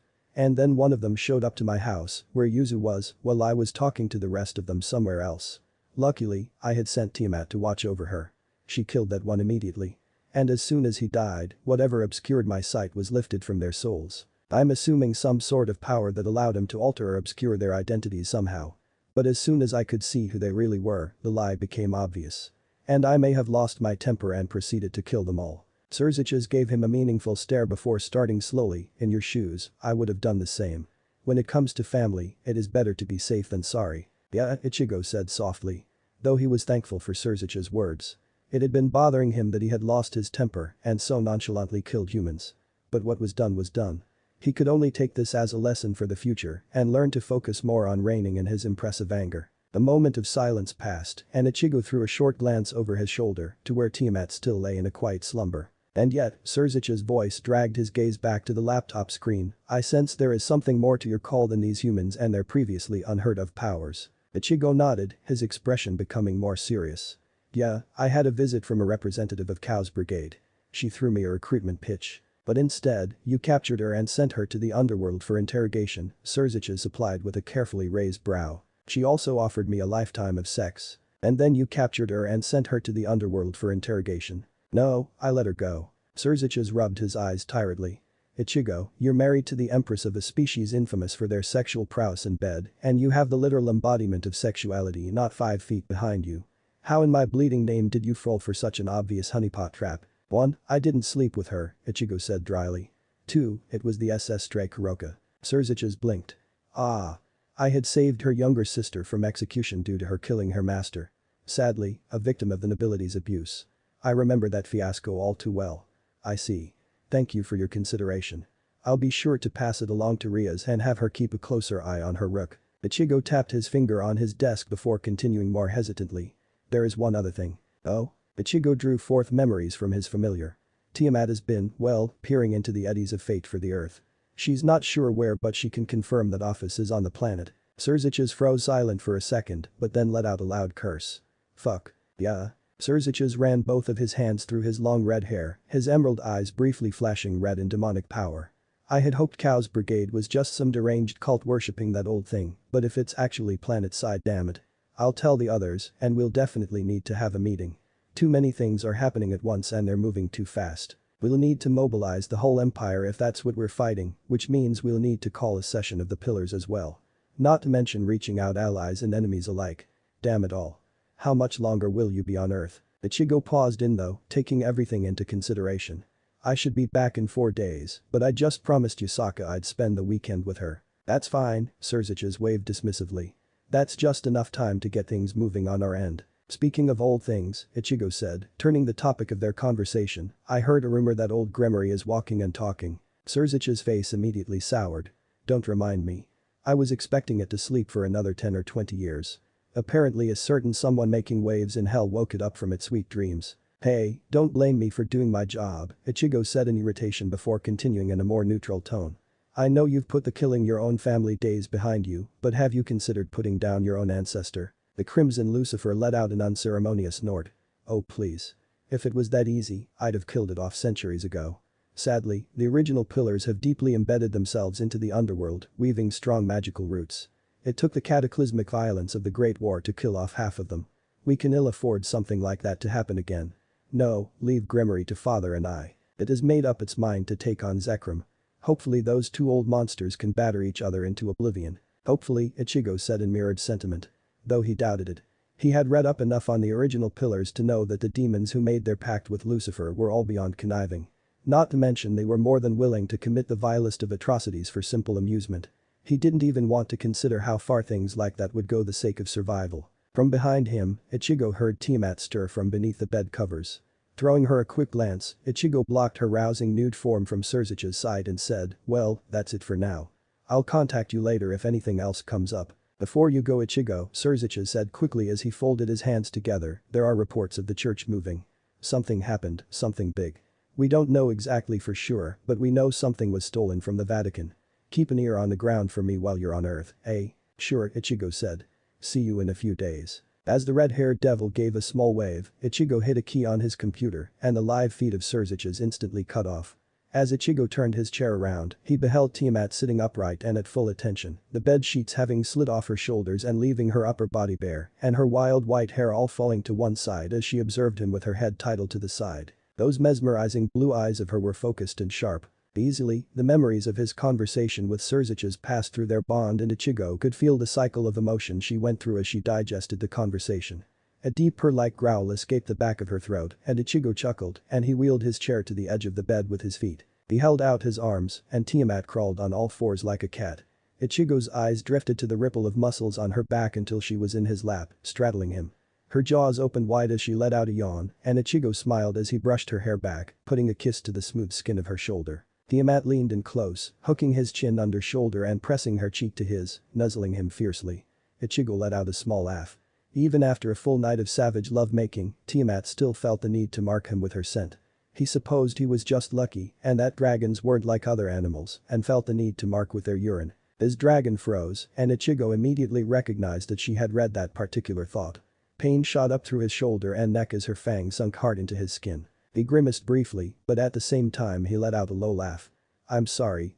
And then one of them showed up to my house, where Yuzu was, while I was talking to the rest of them somewhere else. Luckily, I had sent Tiamat to watch over her. She killed that one immediately. And as soon as he died, whatever obscured my sight was lifted from their souls. I'm assuming some sort of power that allowed him to alter or obscure their identities somehow. But as soon as I could see who they really were, the lie became obvious. And I may have lost my temper and proceeded to kill them all. Surzich's gave him a meaningful stare before starting slowly, in your shoes, I would have done the same. When it comes to family, it is better to be safe than sorry. Yeah, Ichigo said softly. Though he was thankful for Surzich's words. It had been bothering him that he had lost his temper and so nonchalantly killed humans. But what was done was done. He could only take this as a lesson for the future and learn to focus more on reining in his impressive anger. A moment of silence passed and Ichigo threw a short glance over his shoulder to where Tiamat still lay in a quiet slumber. And yet, Surzich's voice dragged his gaze back to the laptop screen. I sense there is something more to your call than these humans and their previously unheard of powers. Ichigo nodded, his expression becoming more serious. Yeah, I had a visit from a representative of Chaos Brigade. She threw me a recruitment pitch. But instead, you captured her and sent her to the underworld for interrogation, Surzich's supplied with a carefully raised brow. She also offered me a lifetime of sex. And then you captured her and sent her to the underworld for interrogation. No, I let her go. Surzich's rubbed his eyes tiredly. Ichigo, you're married to the empress of a species infamous for their sexual prowess in bed and you have the literal embodiment of sexuality not 5 feet behind you. How in my bleeding name did you fall for such an obvious honeypot trap? 1. I didn't sleep with her, Ichigo said dryly. 2. It was the SS Stray Kuroka. Surzich's blinked. Ah. I had saved her younger sister from execution due to her killing her master. Sadly, a victim of the nobility's abuse. I remember that fiasco all too well. I see. Thank you for your consideration. I'll be sure to pass it along to Ria's and have her keep a closer eye on her rook. Ichigo tapped his finger on his desk before continuing more hesitantly. There is one other thing. Oh? Ichigo drew forth memories from his familiar. Tiamat has been, well, peering into the eddies of fate for the Earth. She's not sure where but she can confirm that office is on the planet. Surzich's froze silent for a second but then let out a loud curse. Fuck. Yeah. Surzich's ran both of his hands through his long red hair, his emerald eyes briefly flashing red in demonic power. I had hoped Chaos Brigade was just some deranged cult worshipping that old thing, but if it's actually planet-side, damn it. I'll tell the others and we'll definitely need to have a meeting. Too many things are happening at once and they're moving too fast. We'll need to mobilize the whole empire if that's what we're fighting, which means we'll need to call a session of the pillars as well. Not to mention reaching out allies and enemies alike. Damn it all. How much longer will you be on Earth? Ichigo paused in though, taking everything into consideration. I should be back in 4 days, but I just promised Yusaka I'd spend the weekend with her. That's fine, Surzich's waved dismissively. That's just enough time to get things moving on our end. Speaking of old things, Ichigo said, turning the topic of their conversation, I heard a rumor that old Gremory is walking and talking. Surzich's face immediately soured. Don't remind me. I was expecting it to sleep for another 10 or 20 years. Apparently a certain someone making waves in hell woke it up from its sweet dreams. Hey, don't blame me for doing my job, Ichigo said in irritation before continuing in a more neutral tone. I know you've put the killing your own family days behind you, but have you considered putting down your own ancestor? The Crimson Lucifer let out an unceremonious snort. Oh please. If it was that easy, I'd have killed it off centuries ago. Sadly, the original pillars have deeply embedded themselves into the underworld, weaving strong magical roots. It took the cataclysmic violence of the Great War to kill off half of them. We can ill afford something like that to happen again. No, leave Gremory to Father and I. It has made up its mind to take on Zekrom. Hopefully those two old monsters can batter each other into oblivion. Hopefully, Ichigo said in mirrored sentiment. Though he doubted it. He had read up enough on the original pillars to know that the demons who made their pact with Lucifer were all beyond conniving. Not to mention they were more than willing to commit the vilest of atrocities for simple amusement. He didn't even want to consider how far things like that would go the sake of survival. From behind him, Ichigo heard Tiamat stir from beneath the bed covers. Throwing her a quick glance, Ichigo blocked her rousing nude form from Surzich's side and said, "Well, that's it for now. I'll contact you later if anything else comes up." "Before you go, Ichigo," Surzicha said quickly as he folded his hands together, "there are reports of the church moving. Something happened, something big. We don't know exactly for sure, but we know something was stolen from the Vatican. Keep an ear on the ground for me while you're on Earth, eh?" "Sure," Ichigo said. "See you in a few days." As the red-haired devil gave a small wave, Ichigo hit a key on his computer and the live feed of Surzich's instantly cut off. As Ichigo turned his chair around, he beheld Tiamat sitting upright and at full attention, the bed sheets having slid off her shoulders and leaving her upper body bare, and her wild white hair all falling to one side as she observed him with her head titled to the side. Those mesmerizing blue eyes of her were focused and sharp. Easily, the memories of his conversation with Surzich's passed through their bond and Ichigo could feel the cycle of emotion she went through as she digested the conversation. A deep purr-like growl escaped the back of her throat and Ichigo chuckled and he wheeled his chair to the edge of the bed with his feet. He held out his arms and Tiamat crawled on all fours like a cat. Ichigo's eyes drifted to the ripple of muscles on her back until she was in his lap, straddling him. Her jaws opened wide as she let out a yawn and Ichigo smiled as he brushed her hair back, putting a kiss to the smooth skin of her shoulder. Tiamat leaned in close, hooking his chin under shoulder and pressing her cheek to his, nuzzling him fiercely. Ichigo let out a small laugh. Even after a full night of savage lovemaking, Tiamat still felt the need to mark him with her scent. He supposed he was just lucky and that dragons weren't like other animals and felt the need to mark with their urine. His dragon froze and Ichigo immediately recognized that she had read that particular thought. Pain shot up through his shoulder and neck as her fangs sunk hard into his skin. He grimaced briefly, but at the same time he let out a low laugh. I'm sorry.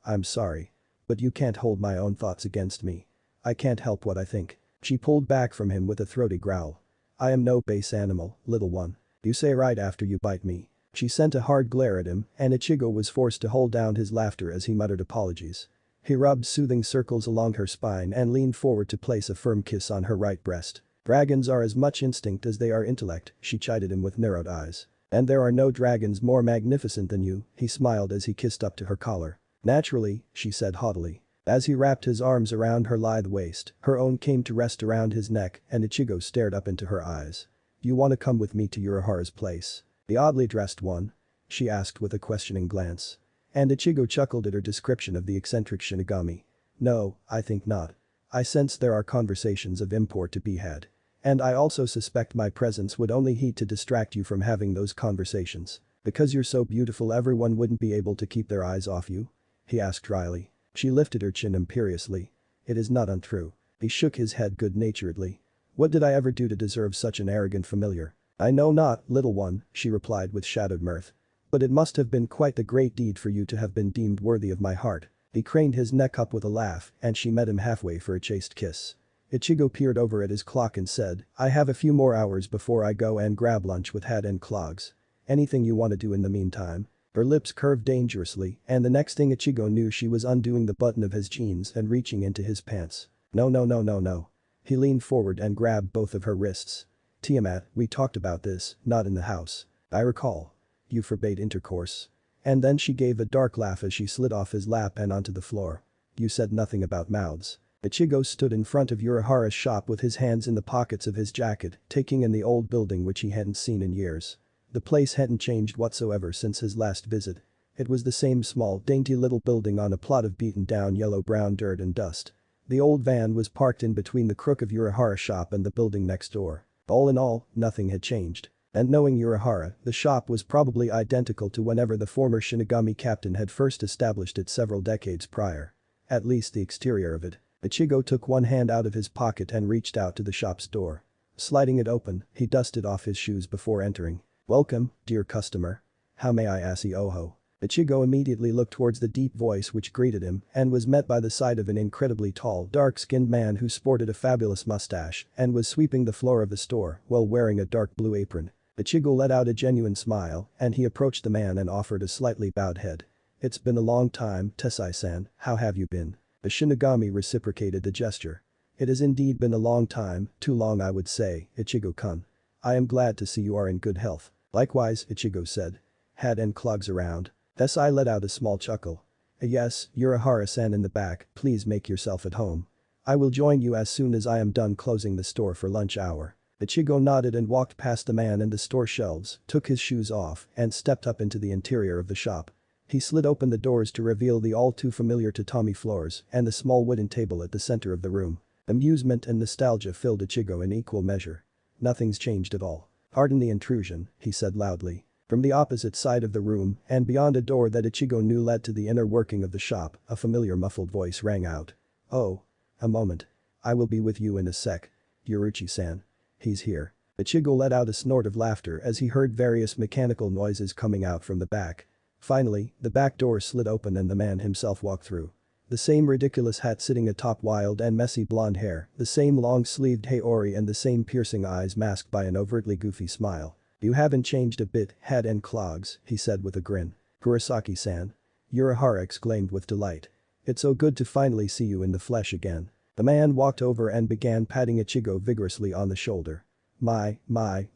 But you can't hold my own thoughts against me. I can't help what I think." She pulled back from him with a throaty growl. "I am no base animal, little one. You say right after you bite me." She sent a hard glare at him and Ichigo was forced to hold down his laughter as he muttered apologies. He rubbed soothing circles along her spine and leaned forward to place a firm kiss on her right breast. "Dragons are as much instinct as they are intellect," she chided him with narrowed eyes. "And there are no dragons more magnificent than you," he smiled as he kissed up to her collar. "Naturally," she said haughtily. As he wrapped his arms around her lithe waist, her own came to rest around his neck and Ichigo stared up into her eyes. "You want to come with me to Urahara's place? The oddly dressed one?" she asked with a questioning glance. And Ichigo chuckled at her description of the eccentric Shinigami. "No, I think not. I sense there are conversations of import to be had. And I also suspect my presence would only heat to distract you from having those conversations. Because you're so beautiful everyone wouldn't be able to keep their eyes off you?" he asked dryly. She lifted her chin imperiously. "It is not untrue." He shook his head good-naturedly. "What did I ever do to deserve such an arrogant familiar?" "I know not, little one," she replied with shadowed mirth. "But it must have been quite the great deed for you to have been deemed worthy of my heart." He craned his neck up with a laugh and she met him halfway for a chaste kiss. Ichigo peered over at his clock and said, "I have a few more hours before I go and grab lunch with Hat and Clogs. Anything you want to do in the meantime?" Her lips curved dangerously and the next thing Ichigo knew she was undoing the button of his jeans and reaching into his pants. No. He leaned forward and grabbed both of her wrists. "Tiamat, we talked about this, not in the house. I recall. You forbade intercourse." And then she gave a dark laugh as she slid off his lap and onto the floor. "You said nothing about mouths." Ichigo stood in front of Urahara's shop with his hands in the pockets of his jacket, taking in the old building which he hadn't seen in years. The place hadn't changed whatsoever since his last visit. It was the same small, dainty little building on a plot of beaten-down yellow-brown dirt and dust. The old van was parked in between the crook of Urahara's shop and the building next door. All in all, nothing had changed. And knowing Urahara, the shop was probably identical to whenever the former Shinigami captain had first established it several decades prior. At least the exterior of it. Ichigo took one hand out of his pocket and reached out to the shop's door. Sliding it open, he dusted off his shoes before entering. "Welcome, dear customer. How may I assist you?" Ichigo immediately looked towards the deep voice which greeted him and was met by the sight of an incredibly tall, dark-skinned man who sported a fabulous mustache and was sweeping the floor of the store while wearing a dark blue apron. Ichigo let out a genuine smile and he approached the man and offered a slightly bowed head. It's been a long time, Tessai-san, how have you been? The Shinigami reciprocated the gesture. It has indeed been a long time, too long I would say, Ichigo-kun. I am glad to see you are in good health. Likewise, Ichigo said. Hat and clogs around. Tessai let out a small chuckle. Yes, Urahara-san in the back, please make yourself at home. I will join you as soon as I am done closing the store for lunch hour. Ichigo nodded and walked past the man and the store shelves, took his shoes off, and stepped up into the interior of the shop. He slid open the doors to reveal the all too familiar tatami floors and the small wooden table at the center of the room. Amusement and nostalgia filled Ichigo in equal measure. Nothing's changed at all. Pardon the intrusion, he said loudly. From the opposite side of the room and beyond a door that Ichigo knew led to the inner working of the shop, a familiar muffled voice rang out. Oh. A moment. I will be with you in a sec. Yoruchi-san. He's here. Ichigo let out a snort of laughter as he heard various mechanical noises coming out from the back. Finally, the back door slid open and the man himself walked through. The same ridiculous hat sitting atop wild and messy blonde hair, the same long-sleeved haori and the same piercing eyes masked by an overtly goofy smile. You haven't changed a bit, hat and clogs, he said with a grin. Kurosaki-san. Urahara exclaimed with delight. It's so good to finally see you in the flesh again. The man walked over and began patting Ichigo vigorously on the shoulder. My,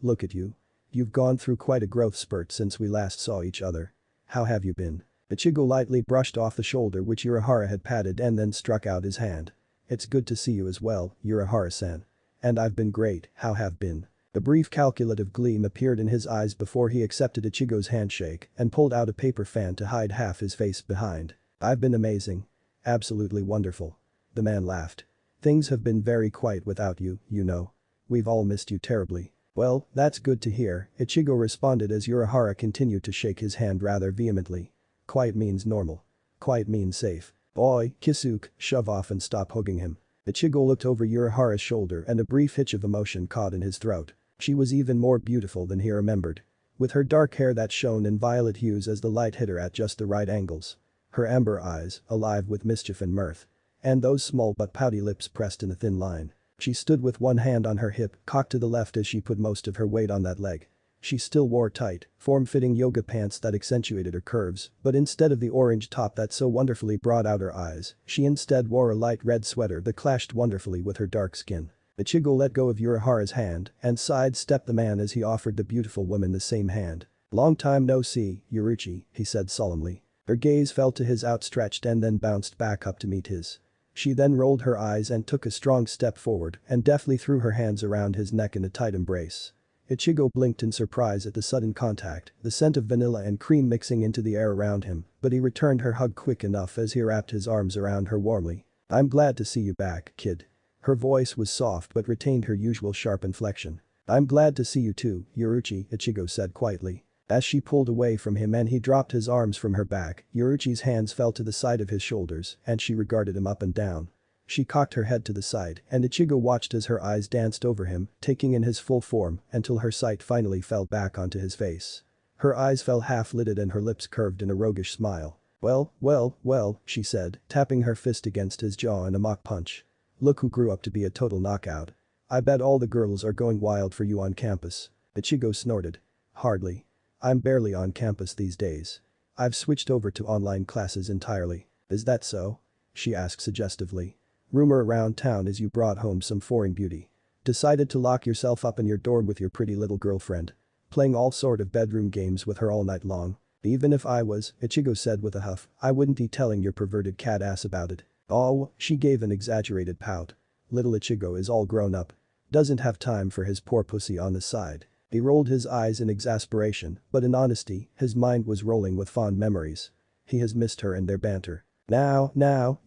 look at you. You've gone through quite a growth spurt since we last saw each other. How have you been? Ichigo lightly brushed off the shoulder which Urahara had patted and then struck out his hand. It's good to see you as well, Urahara-san. And I've been great, how have been? A brief calculative gleam appeared in his eyes before he accepted Ichigo's handshake and pulled out a paper fan to hide half his face behind. I've been amazing. Absolutely wonderful. The man laughed. Things have been very quiet without you, you know. We've all missed you terribly. Well, that's good to hear, Ichigo responded as Urahara continued to shake his hand rather vehemently. Quiet means normal. Quiet means safe. Boy, Kisuke, shove off and stop hugging him. Ichigo looked over Urahara's shoulder and a brief hitch of emotion caught in his throat. She was even more beautiful than he remembered. With her dark hair that shone in violet hues as the light hit her at just the right angles. Her amber eyes, alive with mischief and mirth. And those small but pouty lips pressed in a thin line. She stood with one hand on her hip, cocked to the left as she put most of her weight on that leg. She still wore tight, form-fitting yoga pants that accentuated her curves, but instead of the orange top that so wonderfully brought out her eyes, she instead wore a light red sweater that clashed wonderfully with her dark skin. Ichigo let go of Urahara's hand and sidestepped the man as he offered the beautiful woman the same hand. Long time no see, Yoruchi, he said solemnly. Her gaze fell to his outstretched and then bounced back up to meet his. She then rolled her eyes and took a strong step forward and deftly threw her hands around his neck in a tight embrace. Ichigo blinked in surprise at the sudden contact, the scent of vanilla and cream mixing into the air around him, but he returned her hug quick enough as he wrapped his arms around her warmly. I'm glad to see you back, kid. Her voice was soft but retained her usual sharp inflection. I'm glad to see you too, Yoruchi, Ichigo said quietly. As she pulled away from him and he dropped his arms from her back, Yoruchi's hands fell to the side of his shoulders and she regarded him up and down. She cocked her head to the side and Ichigo watched as her eyes danced over him, taking in his full form until her sight finally fell back onto his face. Her eyes fell half-lidded and her lips curved in a roguish smile. Well, she said, tapping her fist against his jaw in a mock punch. Look who grew up to be a total knockout. I bet all the girls are going wild for you on campus. Ichigo snorted. Hardly. I'm barely on campus these days. I've switched over to online classes entirely. Is that so? She asked suggestively. Rumor around town is you brought home some foreign beauty. Decided to lock yourself up in your dorm with your pretty little girlfriend. Playing all sort of bedroom games with her all night long. Even if I was, Ichigo said with a huff, I wouldn't be telling your perverted cat ass about it. Oh, she gave an exaggerated pout. Little Ichigo is all grown up. Doesn't have time for his poor pussy on the side. He rolled his eyes in exasperation, but in honesty, his mind was rolling with fond memories. He has missed her and their banter. Now,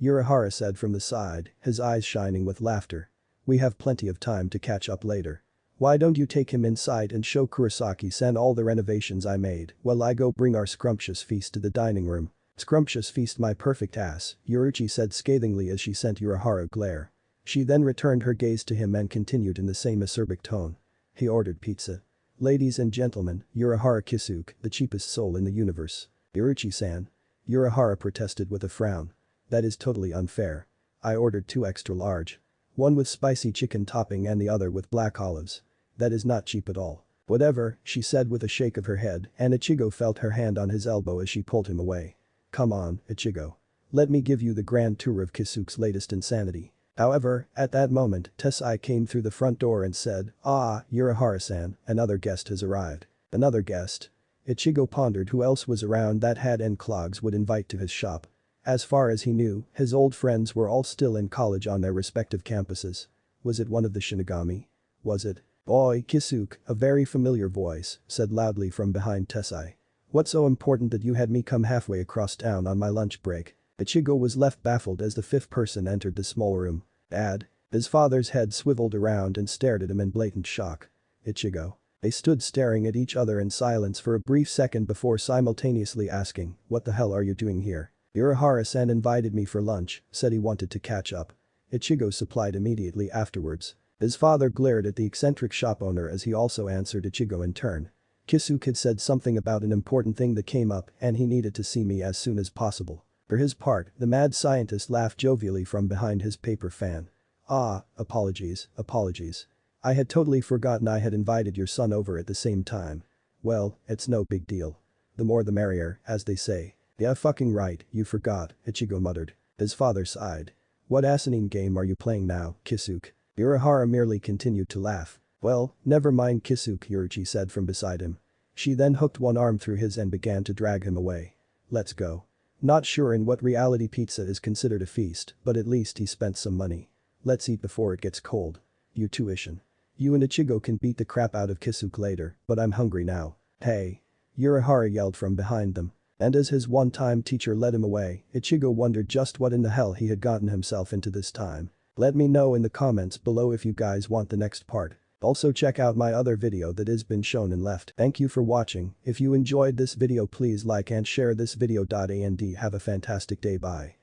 Urahara said from the side, his eyes shining with laughter. We have plenty of time to catch up later. Why don't you take him inside and show Kurosaki-san all the renovations I made while I go bring our scrumptious feast to the dining room. Scrumptious feast my perfect ass, Yoruchi said scathingly as she sent Urahara a glare. She then returned her gaze to him and continued in the same acerbic tone. He ordered pizza. Ladies and gentlemen, Urahara Kisuke, the cheapest soul in the universe. Yoruchi-san. Urahara protested with a frown. That is totally unfair. I ordered 2 extra large. One with spicy chicken topping and the other with black olives. That is not cheap at all. Whatever, she said with a shake of her head and Ichigo felt her hand on his elbow as she pulled him away. Come on, Ichigo. Let me give you the grand tour of Kisuke's latest insanity. However, at that moment, Tessai came through the front door and said, "Ah, Urahara-san, another guest has arrived." Another guest? Ichigo pondered who else was around that had Clogs would invite to his shop. As far as he knew, his old friends were all still in college on their respective campuses. Was it one of the Shinigami? Was it? "Oi, Kisuke," a very familiar voice, said loudly from behind Tessai. "What's so important that you had me come halfway across town on my lunch break?" Ichigo was left baffled as the fifth person entered the small room. Dad? His father's head swiveled around and stared at him in blatant shock. Ichigo. They stood staring at each other in silence for a brief second before simultaneously asking, "What the hell are you doing here?" "Urahara-san invited me for lunch, said he wanted to catch up." Ichigo supplied immediately afterwards. His father glared at the eccentric shop owner as he also answered Ichigo in turn. "Kisuke had said something about an important thing that came up and he needed to see me as soon as possible." For his part, the mad scientist laughed jovially from behind his paper fan. "Ah, apologies. I had totally forgotten I had invited your son over at the same time. Well, it's no big deal. The more the merrier, as they say." "Yeah, fucking right, you forgot," Ichigo muttered. His father sighed. "What asinine game are you playing now, Kisuke?" Urahara merely continued to laugh. "Well, never mind Kisuke," Yuruchi said from beside him. She then hooked one arm through his and began to drag him away. "Let's go." Not sure in what reality pizza is considered a feast, but at least he spent some money. "Let's eat before it gets cold." "You tuition. You and Ichigo can beat the crap out of Kisuke later, but I'm hungry now." "Hey." Urahara yelled from behind them. And as his one-time teacher led him away, Ichigo wondered just what in the hell he had gotten himself into this time. Let me know in the comments below if you guys want the next part. Also check out my other video that has been shown and left. Thank you for watching. If you enjoyed this video please like and share this video. And have a fantastic day. Bye.